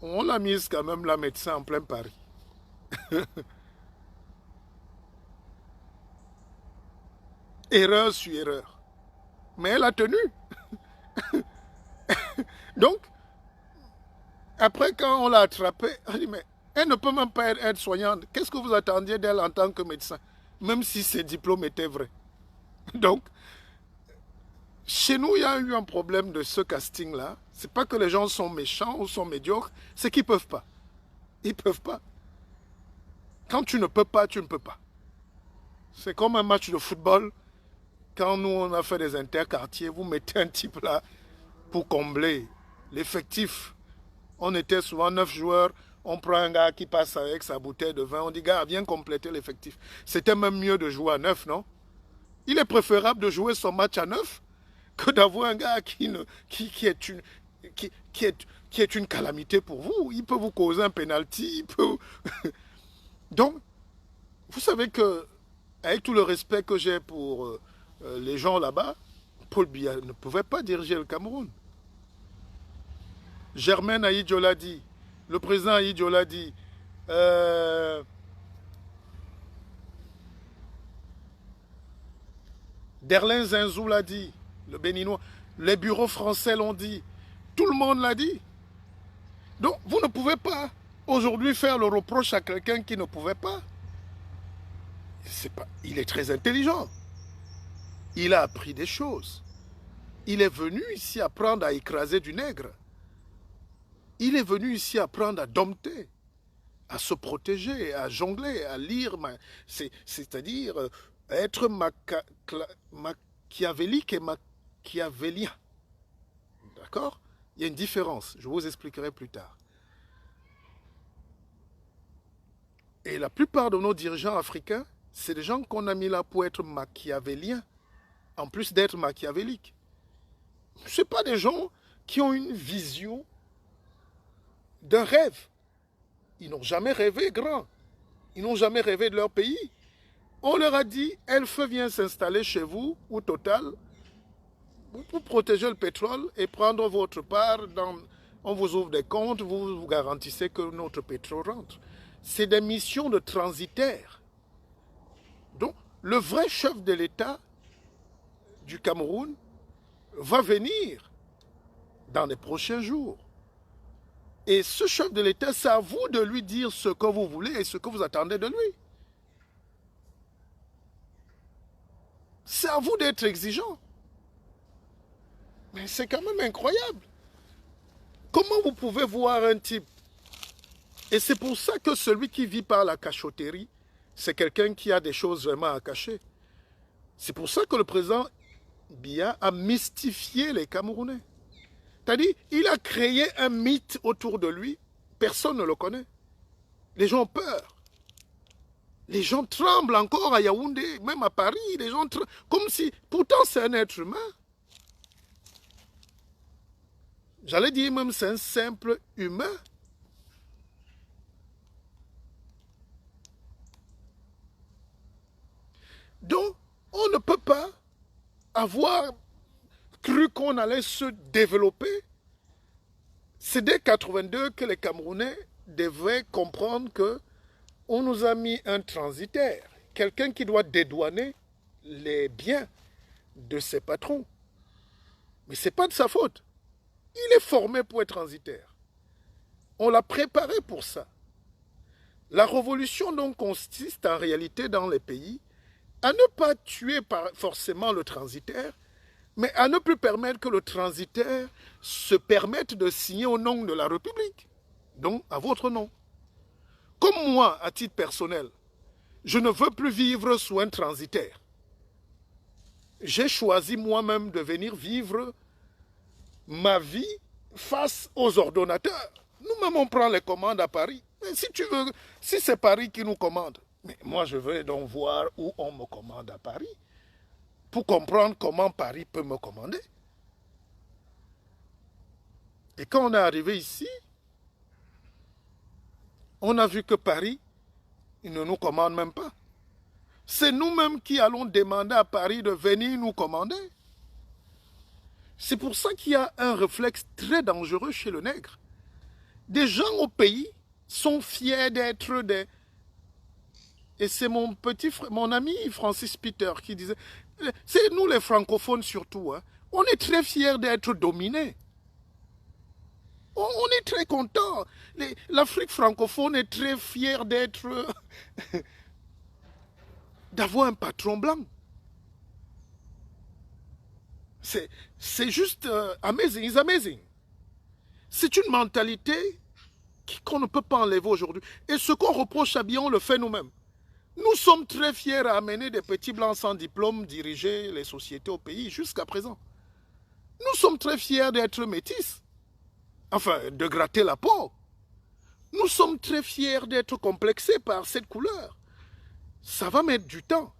On l'a mise quand même, la médecin, en plein Paris. Erreur sur erreur. Mais elle a tenu. Donc, après, quand on l'a attrapée, elle dit, mais elle ne peut même pas être soignante. Qu'est-ce que vous attendiez d'elle en tant que médecin? Même si ses diplômes étaient vrais. Donc, chez nous, il y a eu un problème de ce casting-là. C'est pas que les gens sont méchants ou sont médiocres, c'est qu'ils ne peuvent pas. Ils ne peuvent pas. Quand tu ne peux pas, tu ne peux pas. C'est comme un match de football. Quand nous, on a fait des interquartiers, vous mettez un type là pour combler l'effectif. On était souvent 9 joueurs. On prend un gars qui passe avec sa bouteille de vin. On dit, gars, viens compléter l'effectif. C'était même mieux de jouer à 9, non? Il est préférable de jouer son match à 9 que d'avoir un gars qui est une calamité pour vous. Il peut vous causer un penalty. Donc, vous savez que, avec tout le respect que j'ai pour les gens là-bas, Paul Biya ne pouvait pas diriger le Cameroun. Germaine Ahidjo l'a dit, le président Ahidjo l'a dit, Derlin Zinzou l'a dit, le Béninois, les bureaux français l'ont dit, tout le monde l'a dit. Donc, vous ne pouvez pas aujourd'hui faire le reproche à quelqu'un qui ne pouvait pas. Il est très intelligent. Il a appris des choses. Il est venu ici apprendre à écraser du nègre. Il est venu ici apprendre à dompter, à se protéger, à jongler, à lire, c'est-à-dire être machiavélique et machiavélien. D'accord? Il y a une différence, je vous expliquerai plus tard. Et la plupart de nos dirigeants africains, c'est des gens qu'on a mis là pour être machiavéliens, en plus d'être machiavéliques. Ce ne sont pas des gens qui ont une vision d'un rêve. Ils n'ont jamais rêvé grand. Ils n'ont jamais rêvé de leur pays. On leur a dit, Elf vient s'installer chez vous, ou Total, pour protéger le pétrole et prendre votre part. On vous ouvre des comptes, vous garantissez que notre pétrole rentre. C'est des missions de transitaires. Donc, le vrai chef de l'État du Cameroun va venir dans les prochains jours. Et ce chef de l'État, c'est à vous de lui dire ce que vous voulez et ce que vous attendez de lui. C'est à vous d'être exigeant. Mais c'est quand même incroyable. Comment vous pouvez voir un type? Et c'est pour ça que celui qui vit par la cachotterie, c'est quelqu'un qui a des choses vraiment à cacher. C'est pour ça que le président Biya a mystifié les Camerounais. C'est-à-dire, il a créé un mythe autour de lui. Personne ne le connaît. Les gens ont peur. Les gens tremblent encore à Yaoundé, même à Paris. Les gens tremblent, comme si... Pourtant, c'est un être humain. J'allais dire même, c'est un simple humain. Donc, on ne peut pas avoir cru qu'on allait se développer. C'est dès 82 que les Camerounais devaient comprendre que on nous a mis un transitaire, quelqu'un qui doit dédouaner les biens de ses patrons. Mais ce n'est pas de sa faute. Il est formé pour être transitaire. On l'a préparé pour ça. La révolution donc consiste en réalité dans les pays à ne pas tuer forcément le transitaire, mais à ne plus permettre que le transitaire se permette de signer au nom de la République, donc à votre nom. Comme moi, à titre personnel, je ne veux plus vivre sous un transitaire. J'ai choisi moi-même de venir vivre ma vie face aux ordonnateurs. Nous-mêmes, on prend les commandes à Paris. Mais si tu veux, si c'est Paris qui nous commande, mais moi, je veux donc voir où on me commande à Paris pour comprendre comment Paris peut me commander. Et quand on est arrivé ici, on a vu que Paris, il ne nous commande même pas. C'est nous-mêmes qui allons demander à Paris de venir nous commander. C'est pour ça qu'il y a un réflexe très dangereux chez le nègre. Des gens au pays sont fiers d'être des... Et c'est mon petit frère, mon ami Francis Peter qui disait, c'est nous les francophones surtout, hein, on est très fiers d'être dominés. On est très contents. L'Afrique francophone est très fière d'être... d'avoir un patron blanc. C'est juste amazing, it's amazing. C'est une mentalité qu'on ne peut pas enlever aujourd'hui. Et ce qu'on reproche à Biya, on le fait nous-mêmes. Nous sommes très fiers à amener des petits blancs sans diplôme diriger les sociétés au pays jusqu'à présent. Nous sommes très fiers d'être métis. Enfin, de gratter la peau. Nous sommes très fiers d'être complexés par cette couleur. Ça va mettre du temps.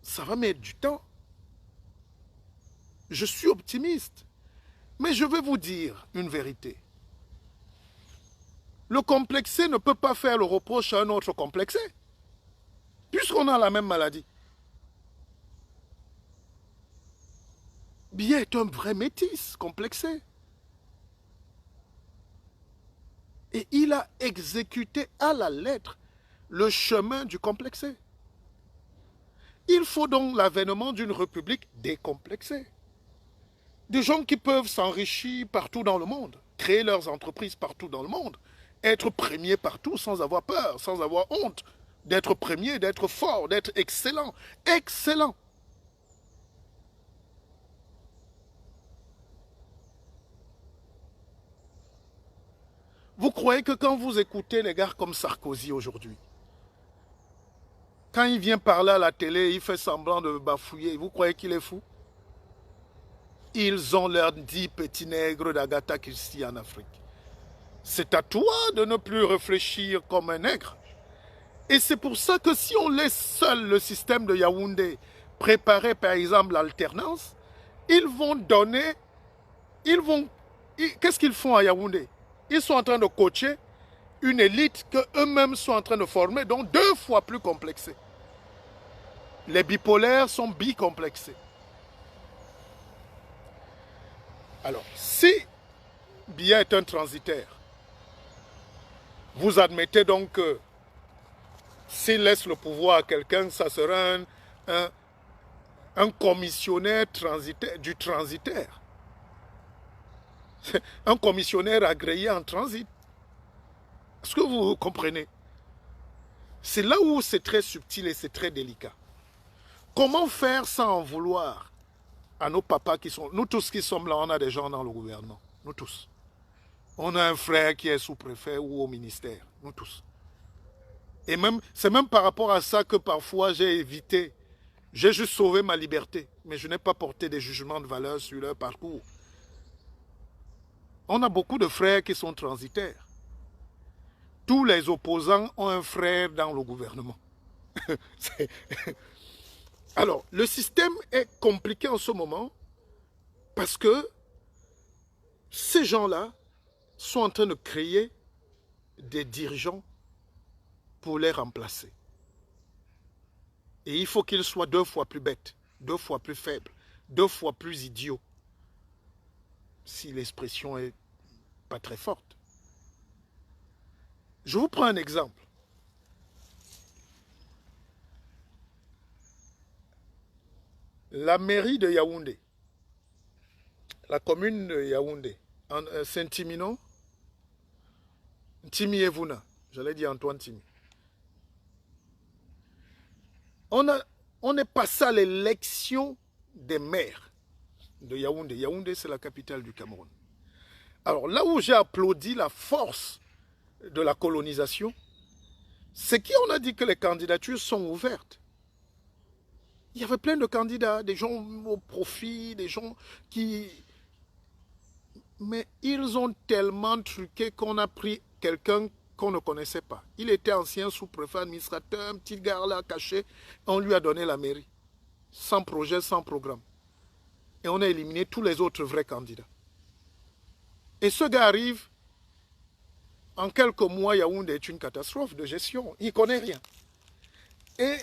Ça va mettre du temps. Je suis optimiste. Mais je vais vous dire une vérité. Le complexé ne peut pas faire le reproche à un autre complexé. Puisqu'on a la même maladie. Biya est un vrai métis, complexé. Et il a exécuté à la lettre le chemin du complexé. Il faut donc l'avènement d'une république décomplexée. Des gens qui peuvent s'enrichir partout dans le monde, créer leurs entreprises partout dans le monde, être premiers partout sans avoir peur, sans avoir honte, d'être premier, d'être fort, d'être excellent. Excellent. Vous croyez que quand vous écoutez les gars comme Sarkozy aujourd'hui, quand il vient parler à la télé, il fait semblant de bafouiller, vous croyez qu'il est fou? Ils ont leurs 10 petits nègres d'Agatha Christie en Afrique. C'est à toi de ne plus réfléchir comme un nègre. Et c'est pour ça que si on laisse seul le système de Yaoundé préparer par exemple l'alternance, ils vont donner, qu'est-ce qu'ils font à Yaoundé? Ils sont en train de coacher une élite qu'eux-mêmes sont en train de former, donc 2 fois plus complexée. Les bipolaires sont bicomplexés. Alors, si Biya est un transitaire, vous admettez donc que s'il laisse le pouvoir à quelqu'un, ça sera un commissionnaire transitaire, du transitaire. Un commissionnaire agréé en transit. Est-ce que vous comprenez? C'est là où c'est très subtil et c'est très délicat. Comment faire sans en vouloir à nos papas qui sont... Nous tous qui sommes là, on a des gens dans le gouvernement. Nous tous. On a un frère qui est sous-préfet ou au ministère. Nous tous. Et même, c'est même par rapport à ça que parfois j'ai évité. J'ai juste sauvé ma liberté. Mais je n'ai pas porté des jugements de valeur sur leur parcours. On a beaucoup de frères qui sont transitaires. Tous les opposants ont un frère dans le gouvernement. Alors, le système est compliqué en ce moment parce que ces gens-là sont en train de créer des dirigeants pour les remplacer. Et il faut qu'ils soient 2 fois plus bêtes, 2 fois plus faibles, 2 fois plus idiots. Si l'expression est pas très forte. Je vous prends un exemple. La mairie de Yaoundé, la commune de Yaoundé, Saint-Timinon, Timi Evuna, j'allais dire Antoine Timi. On est passé à l'élection des maires de Yaoundé. Yaoundé, c'est la capitale du Cameroun. Alors là où j'ai applaudi la force de la colonisation, c'est qu'on a dit que les candidatures sont ouvertes. Il y avait plein de candidats, des gens au profit, des gens qui... Mais ils ont tellement truqué qu'on a pris quelqu'un qu'on ne connaissait pas. Il était ancien sous-préfet administrateur, un petit gars là caché. On lui a donné la mairie. Sans projet, sans programme. Et on a éliminé tous les autres vrais candidats. Et ce gars arrive, en quelques mois, Yaoundé est une catastrophe de gestion. Il ne connaît rien. Et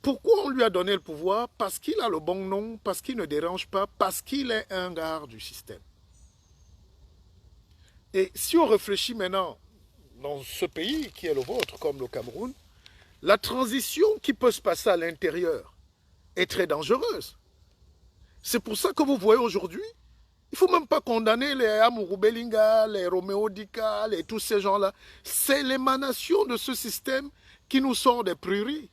pourquoi on lui a donné le pouvoir? Parce qu'il a le bon nom, parce qu'il ne dérange pas, parce qu'il est un gars du système. Et si on réfléchit maintenant dans ce pays qui est le vôtre, comme le Cameroun, la transition qui peut se passer à l'intérieur est très dangereuse. C'est pour ça que vous voyez aujourd'hui, il ne faut même pas condamner les Amourou Belinga, les Roméo Dika, tous ces gens-là. C'est l'émanation de ce système qui nous sort des prairies.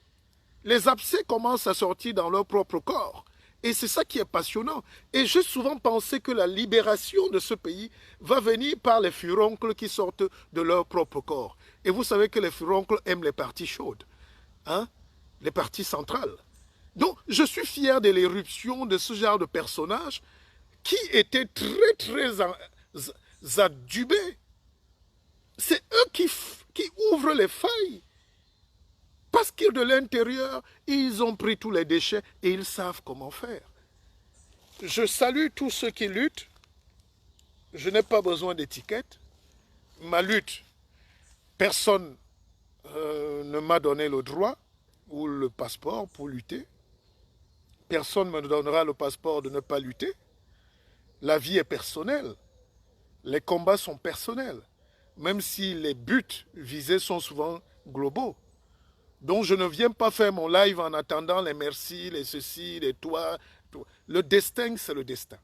Les abcès commencent à sortir dans leur propre corps. Et c'est ça qui est passionnant. Et j'ai souvent pensé que la libération de ce pays va venir par les furoncles qui sortent de leur propre corps. Et vous savez que les furoncles aiment les parties chaudes, hein? Les parties centrales. Donc, je suis fier de l'éruption de ce genre de personnages qui étaient très adubés. C'est eux qui ouvrent les failles. Parce que de l'intérieur, ils ont pris tous les déchets et ils savent comment faire. Je salue tous ceux qui luttent. Je n'ai pas besoin d'étiquette. Ma lutte, personne ne m'a donné le droit ou le passeport pour lutter. Personne ne me donnera le passeport de ne pas lutter. La vie est personnelle. Les combats sont personnels. Même si les buts visés sont souvent globaux. Donc je ne viens pas faire mon live en attendant les merci, les ceci, les toi. Le destin, c'est le destin.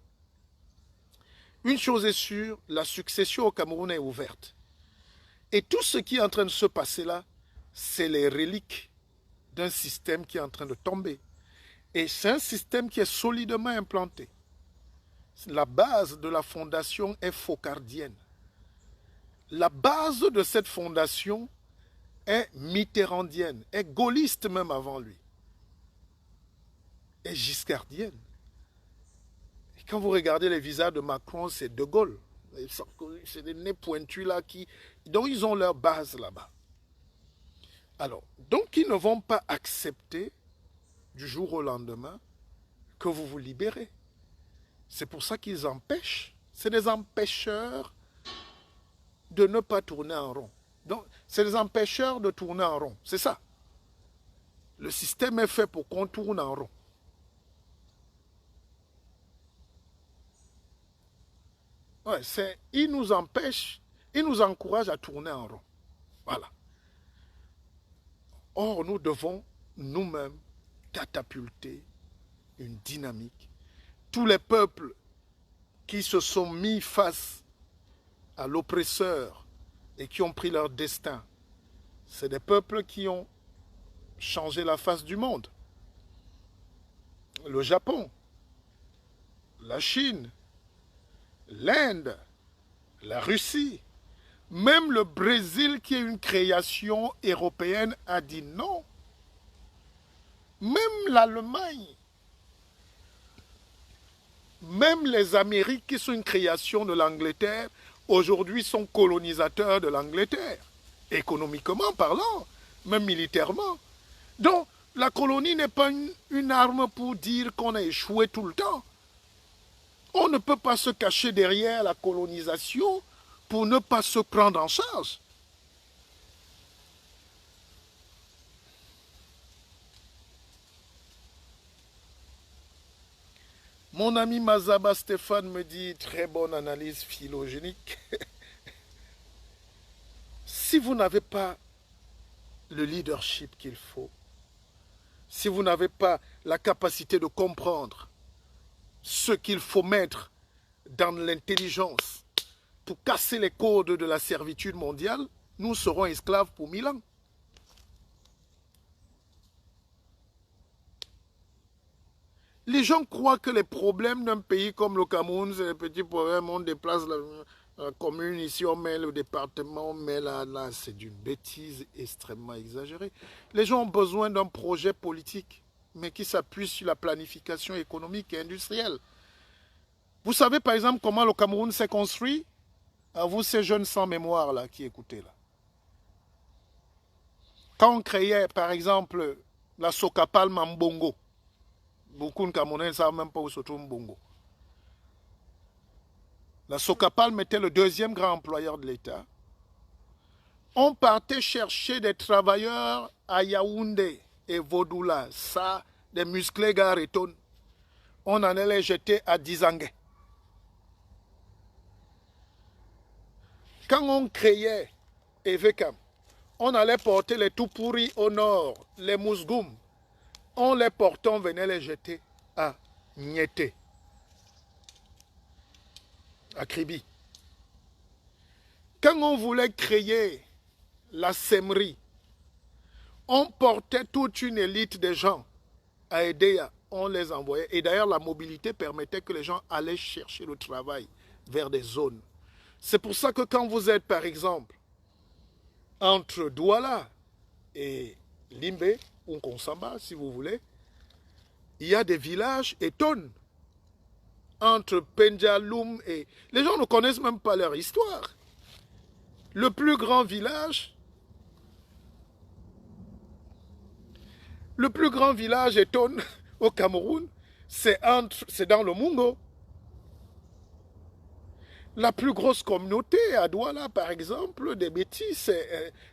Une chose est sûre, la succession au Cameroun est ouverte. Et tout ce qui est en train de se passer là, c'est les reliques d'un système qui est en train de tomber. Et c'est un système qui est solidement implanté. La base de la fondation est focardienne. La base de cette fondation est mitterrandienne, est gaulliste même avant lui, est giscardienne. Et quand vous regardez les visages de Macron, c'est De Gaulle. C'est des nez pointus là donc ils ont leur base là-bas. Alors, donc ils ne vont pas accepter du jour au lendemain que vous vous libérez. C'est pour ça qu'ils empêchent. C'est des empêcheurs de ne pas tourner en rond. Donc, c'est des empêcheurs de tourner en rond. C'est ça. Le système est fait pour qu'on tourne en rond. Ouais, ils nous empêchent, ils nous encouragent à tourner en rond. Voilà. Or, nous devons nous-mêmes catapulter une dynamique. Tous les peuples qui se sont mis face à l'oppresseur et qui ont pris leur destin, c'est des peuples qui ont changé la face du monde. Le Japon, la Chine, l'Inde, la Russie, même le Brésil qui est une création européenne a dit non. Même l'Allemagne, même les Amériques qui sont une création de l'Angleterre, aujourd'hui sont colonisateurs de l'Angleterre, économiquement parlant, même militairement. Donc, la colonie n'est pas une arme pour dire qu'on a échoué tout le temps. On ne peut pas se cacher derrière la colonisation pour ne pas se prendre en charge. Mon ami Mazaba Stéphane me dit, très bonne analyse phylogénique. Si vous n'avez pas le leadership qu'il faut, si vous n'avez pas la capacité de comprendre ce qu'il faut mettre dans l'intelligence pour casser les codes de la servitude mondiale, nous serons esclaves pour 1000 ans. Les gens croient que les problèmes d'un pays comme le Cameroun, c'est des petits problèmes, on déplace la commune, ici on met le département, on met là, c'est d'une bêtise extrêmement exagérée. Les gens ont besoin d'un projet politique, mais qui s'appuie sur la planification économique et industrielle. Vous savez par exemple comment le Cameroun s'est construit? À vous ces jeunes sans mémoire là qui écoutez là. Quand on créait par exemple la Socapal Mambongo, beaucoup de Camerounais ne savent même pas où se trouve Mbongo. La Socapal était le deuxième grand employeur de l'État. On partait chercher des travailleurs à Yaoundé et Vodula, ça, des musclés garetons. On en allait les jeter à Dizangue. Quand on créait Evekam, on allait porter les tout pourris au nord, les mousgoum. On les portait, on venait les jeter à Niété, à Kribi. Quand on voulait créer la Semri, on portait toute une élite de gens à Edea, on les envoyait. Et d'ailleurs, la mobilité permettait que les gens allaient chercher le travail vers des zones. C'est pour ça que quand vous êtes, par exemple, entre Douala et Limbe, ou Konsamba, si vous voulez, il y a des villages étonnes entre Pendjaloum et... Les gens ne connaissent même pas leur histoire. Le plus grand village étonne au Cameroun, c'est dans le Mungo. La plus grosse communauté à Douala, par exemple, des bêtises,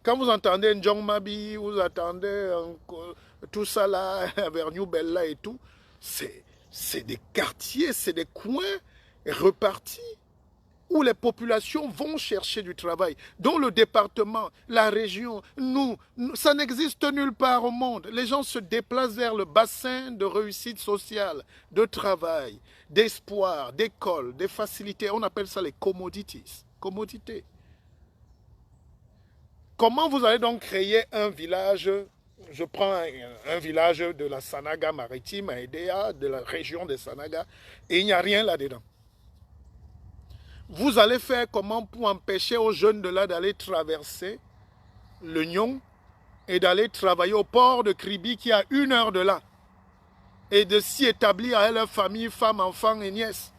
quand vous entendez Ndjongmabi, vous entendez tout ça là, vers New Bella et tout, c'est des quartiers, c'est des coins repartis où les populations vont chercher du travail. Dans le département, la région, ça n'existe nulle part au monde. Les gens se déplacent vers le bassin de réussite sociale, de travail, d'espoir, d'école, des facilités. On appelle ça les commodities. Commodités. Comment vous allez donc créer un village? Je prends un village de la Sanaga maritime à Edea, de la région de Sanaga, et il n'y a rien là-dedans. Vous allez faire comment pour empêcher aux jeunes de là d'aller traverser le Nion et d'aller travailler au port de Kribi qui est à 1 heure de là et de s'y établir avec leur famille, femmes, enfants et nièces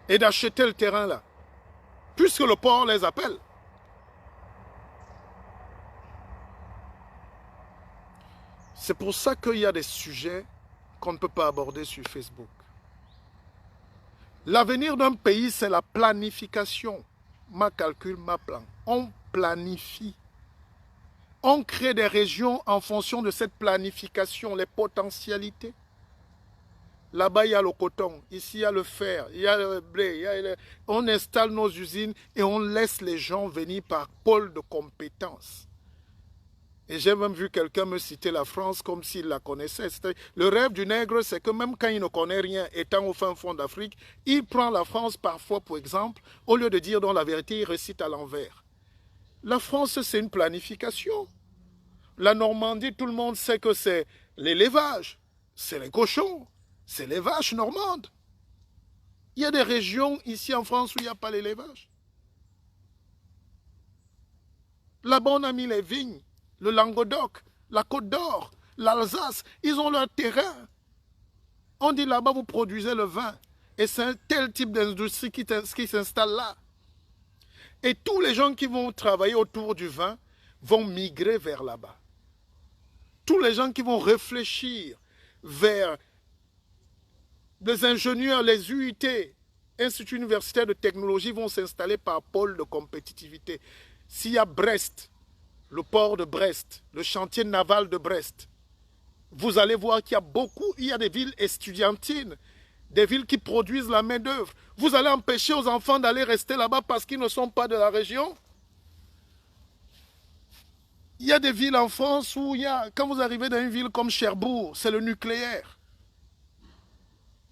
et d'acheter le terrain là, puisque le port les appelle. C'est pour ça qu'il y a des sujets qu'on ne peut pas aborder sur Facebook. L'avenir d'un pays, c'est la planification. Ma calcul, ma plan. On planifie. On crée des régions en fonction de cette planification, les potentialités. Là-bas, il y a le coton, ici, il y a le fer, il y a le blé. On installe nos usines et on laisse les gens venir par pôle de compétences. Et j'ai même vu quelqu'un me citer la France comme s'il la connaissait. Le rêve du nègre, c'est que même quand il ne connaît rien, étant au fin fond d'Afrique, il prend la France parfois, pour exemple, au lieu de dire dans la vérité, il récite à l'envers. La France, c'est une planification. La Normandie, tout le monde sait que c'est l'élevage, c'est les cochons, c'est les vaches normandes. Il y a des régions ici en France où il n'y a pas l'élevage. Là-bas, on a mis les vignes. Le Languedoc, la Côte d'Or, l'Alsace, ils ont leur terrain. On dit là-bas, vous produisez le vin. Et c'est un tel type d'industrie qui s'installe là. Et tous les gens qui vont travailler autour du vin vont migrer vers là-bas. Tous les gens qui vont réfléchir vers les ingénieurs, les UIT, Institut universitaire de technologie, vont s'installer par pôle de compétitivité. S'il y a Brest, le port de Brest, le chantier naval de Brest, vous allez voir qu'il y a il y a des villes estudiantines, des villes qui produisent la main-d'œuvre. Vous allez empêcher aux enfants d'aller rester là-bas parce qu'ils ne sont pas de la région. Il y a des villes en France où quand vous arrivez dans une ville comme Cherbourg, c'est le nucléaire.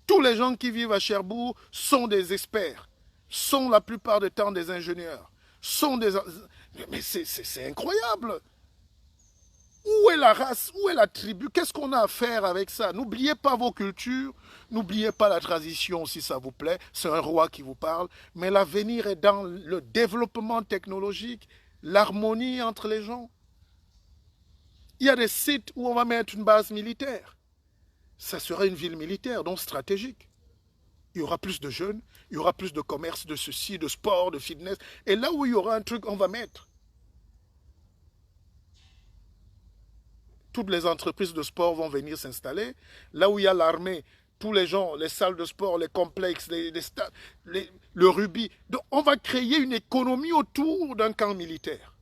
Tous les gens qui vivent à Cherbourg sont des experts, sont la plupart du temps des ingénieurs, sont des... Mais c'est incroyable. Où est la race? Où est la tribu? Qu'est-ce qu'on a à faire avec ça? N'oubliez pas vos cultures, n'oubliez pas la tradition si ça vous plaît. C'est un roi qui vous parle. Mais l'avenir est dans le développement technologique, l'harmonie entre les gens. Il y a des sites où on va mettre une base militaire. Ça sera une ville militaire, donc stratégique. Il y aura plus de jeunes, il y aura plus de commerce, de ceci, de sport, de fitness. Et là où il y aura un truc, on va mettre. Toutes les entreprises de sport vont venir s'installer. Là où il y a l'armée, tous les gens, les salles de sport, les complexes, les stades, le rugby. Donc on va créer une économie autour d'un camp militaire.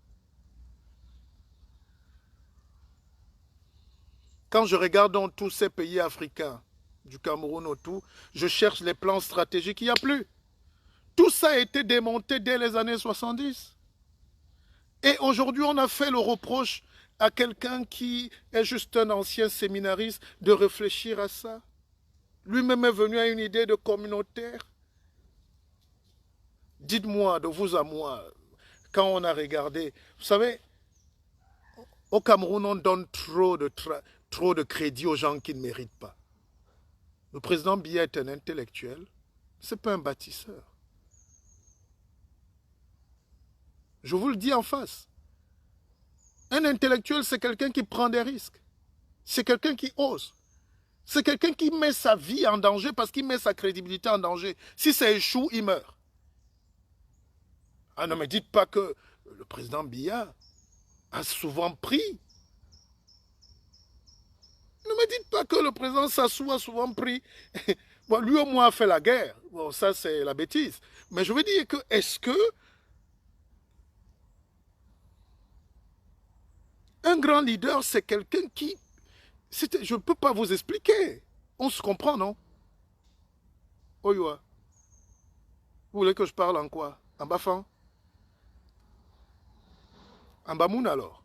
Quand je regarde dans tous ces pays africains, du Cameroun autour, je cherche les plans stratégiques, il n'y a plus. Tout ça a été démonté dès les années 70. Et aujourd'hui, on a fait le reproche à quelqu'un qui est juste un ancien séminariste de réfléchir à ça. Lui-même est venu à une idée de communautaire. Dites-moi, de vous à moi, quand on a regardé, vous savez, au Cameroun, on donne trop de crédit aux gens qui ne méritent pas. Le président Biya est un intellectuel, ce n'est pas un bâtisseur. Je vous le dis en face. Un intellectuel, c'est quelqu'un qui prend des risques. C'est quelqu'un qui ose. C'est quelqu'un qui met sa vie en danger parce qu'il met sa crédibilité en danger. Si ça échoue, il meurt. Ah, ne me dites pas que le président Biya a souvent pris. Ne me dites pas que le président Sassou a souvent pris. Bon, lui au moins a fait la guerre. Bon, ça c'est la bêtise. Mais je veux dire que, est-ce que un grand leader, c'est quelqu'un qui... Je ne peux pas vous expliquer. On se comprend, non? Oyoa. Vous voulez que je parle en quoi? En bafan? En bamoun alors?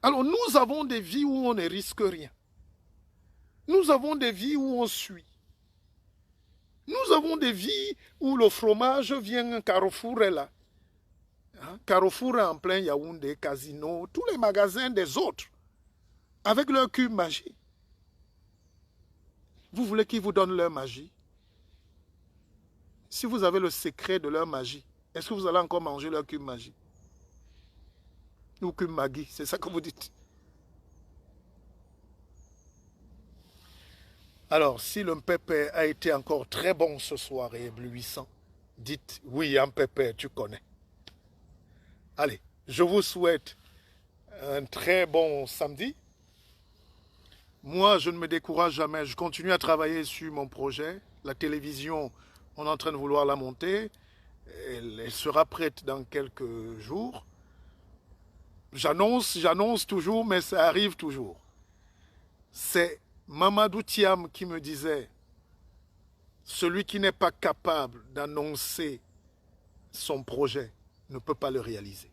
Alors nous avons des vies où on ne risque rien. Nous avons des vies où on suit. Nous avons des vies où le fromage vient, Carrefour est là. Hein? Carrefour est en plein Yaoundé, Casino, tous les magasins des autres, avec leur cube magie. Vous voulez qu'ils vous donnent leur magie? Si vous avez le secret de leur magie, est-ce que vous allez encore manger leur cube magie? Ou cube Maggi, c'est ça que vous dites. Alors, si le pépé a été encore très bon ce soir et éblouissant, dites oui, un pépé, tu connais. Allez, je vous souhaite un très bon samedi. Moi, je ne me décourage jamais. Je continue à travailler sur mon projet. La télévision, on est en train de vouloir la monter. Elle sera prête dans quelques jours. J'annonce toujours, mais ça arrive toujours. C'est Mamadou Thiam qui me disait, celui qui n'est pas capable d'annoncer son projet ne peut pas le réaliser.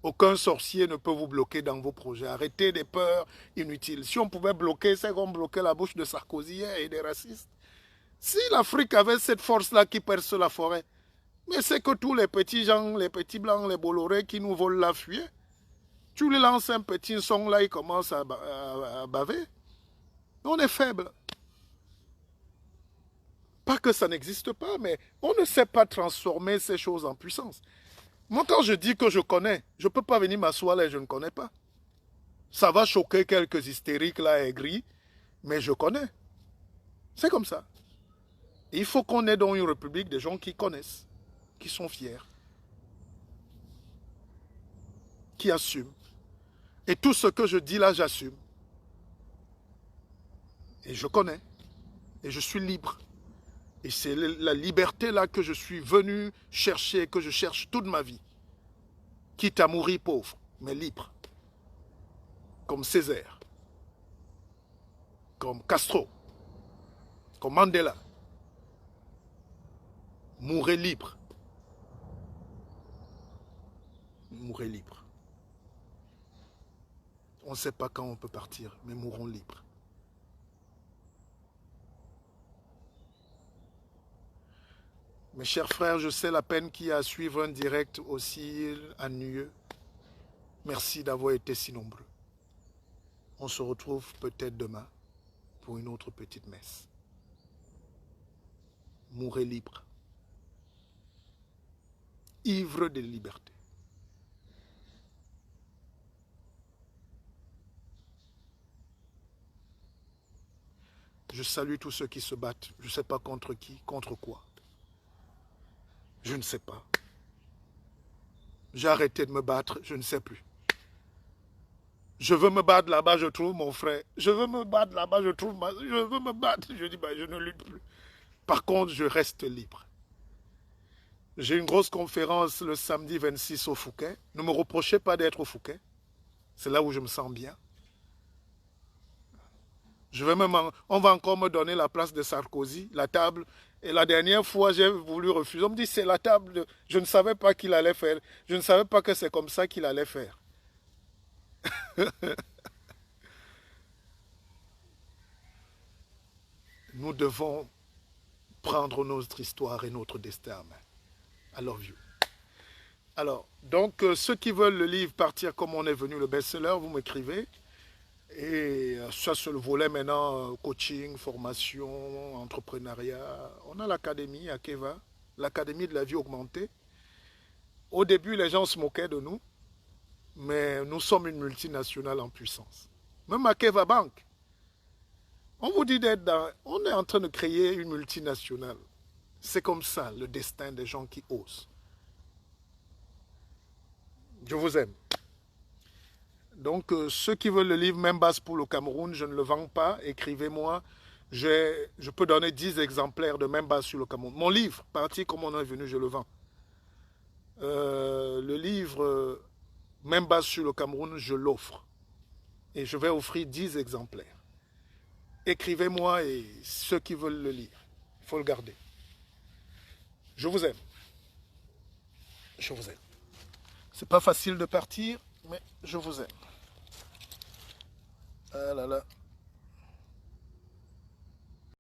Aucun sorcier ne peut vous bloquer dans vos projets. Arrêtez des peurs inutiles. Si on pouvait bloquer, c'est comme bloquer la bouche de Sarkozy et des racistes. Si l'Afrique avait cette force-là qui perce la forêt, mais c'est que tous les petits gens, les petits blancs, les Bolloré qui nous volent la fuir, tu lui lances un petit son là, il commence à baver. On est faible. Pas que ça n'existe pas, mais on ne sait pas transformer ces choses en puissance. Moi, quand je dis que je connais, je ne peux pas venir m'asseoir là et je ne connais pas. Ça va choquer quelques hystériques là, aigris, mais je connais. C'est comme ça. Il faut qu'on ait dans une république des gens qui connaissent, qui sont fiers, qui assument. Et tout ce que je dis là, j'assume. Et je connais. Et je suis libre. Et c'est la liberté là que je suis venu chercher, que je cherche toute ma vie. Quitte à mourir pauvre, mais libre. Comme Césaire. Comme Castro. Comme Mandela. Mourir libre. Mourir libre. On ne sait pas quand on peut partir, mais mourons libres. Mes chers frères, je sais la peine qu'il y a à suivre un direct aussi ennuyeux. Merci d'avoir été si nombreux. On se retrouve peut-être demain pour une autre petite messe. Mourez libre. Ivre de liberté. Je salue tous ceux qui se battent. Je ne sais pas contre qui, contre quoi. Je ne sais pas. J'ai arrêté de me battre, je ne sais plus. Je veux me battre là-bas, je trouve mon frère. Je veux me battre là-bas, je trouve ma... Je veux me battre, je dis, je ne lutte plus. Par contre, je reste libre. J'ai une grosse conférence le samedi 26 au Fouquet. Ne me reprochez pas d'être au Fouquet. C'est là où je me sens bien. On va encore me donner la place de Sarkozy, la table. Et la dernière fois, j'ai voulu refuser. On me dit, c'est la table. Je ne savais pas qu'il allait faire. Je ne savais pas que c'est comme ça qu'il allait faire. Nous devons prendre notre histoire et notre destin en main. I love you. Alors, donc, ceux qui veulent le livre Partir comme on est venu, le best-seller, vous m'écrivez. Et ça, c'est le volet maintenant, coaching, formation, entrepreneuriat. On a l'académie à Keva, l'académie de la vie augmentée. Au début, les gens se moquaient de nous, mais nous sommes une multinationale en puissance. Même à Keva Bank, on vous dit d'être dans... On est en train de créer une multinationale. C'est comme ça, le destin des gens qui osent. Je vous aime. Donc, ceux qui veulent le livre Membas pour le Cameroun, je ne le vends pas. Écrivez-moi. Je peux donner 10 exemplaires de Membas sur le Cameroun. Mon livre, Parti comme on est venu, je le vends. Le livre Membas sur le Cameroun, je l'offre. Et je vais offrir 10 exemplaires. Écrivez-moi et ceux qui veulent le lire, il faut le garder. Je vous aime. Je vous aime. C'est pas facile de partir, mais je vous aime. Ah là là.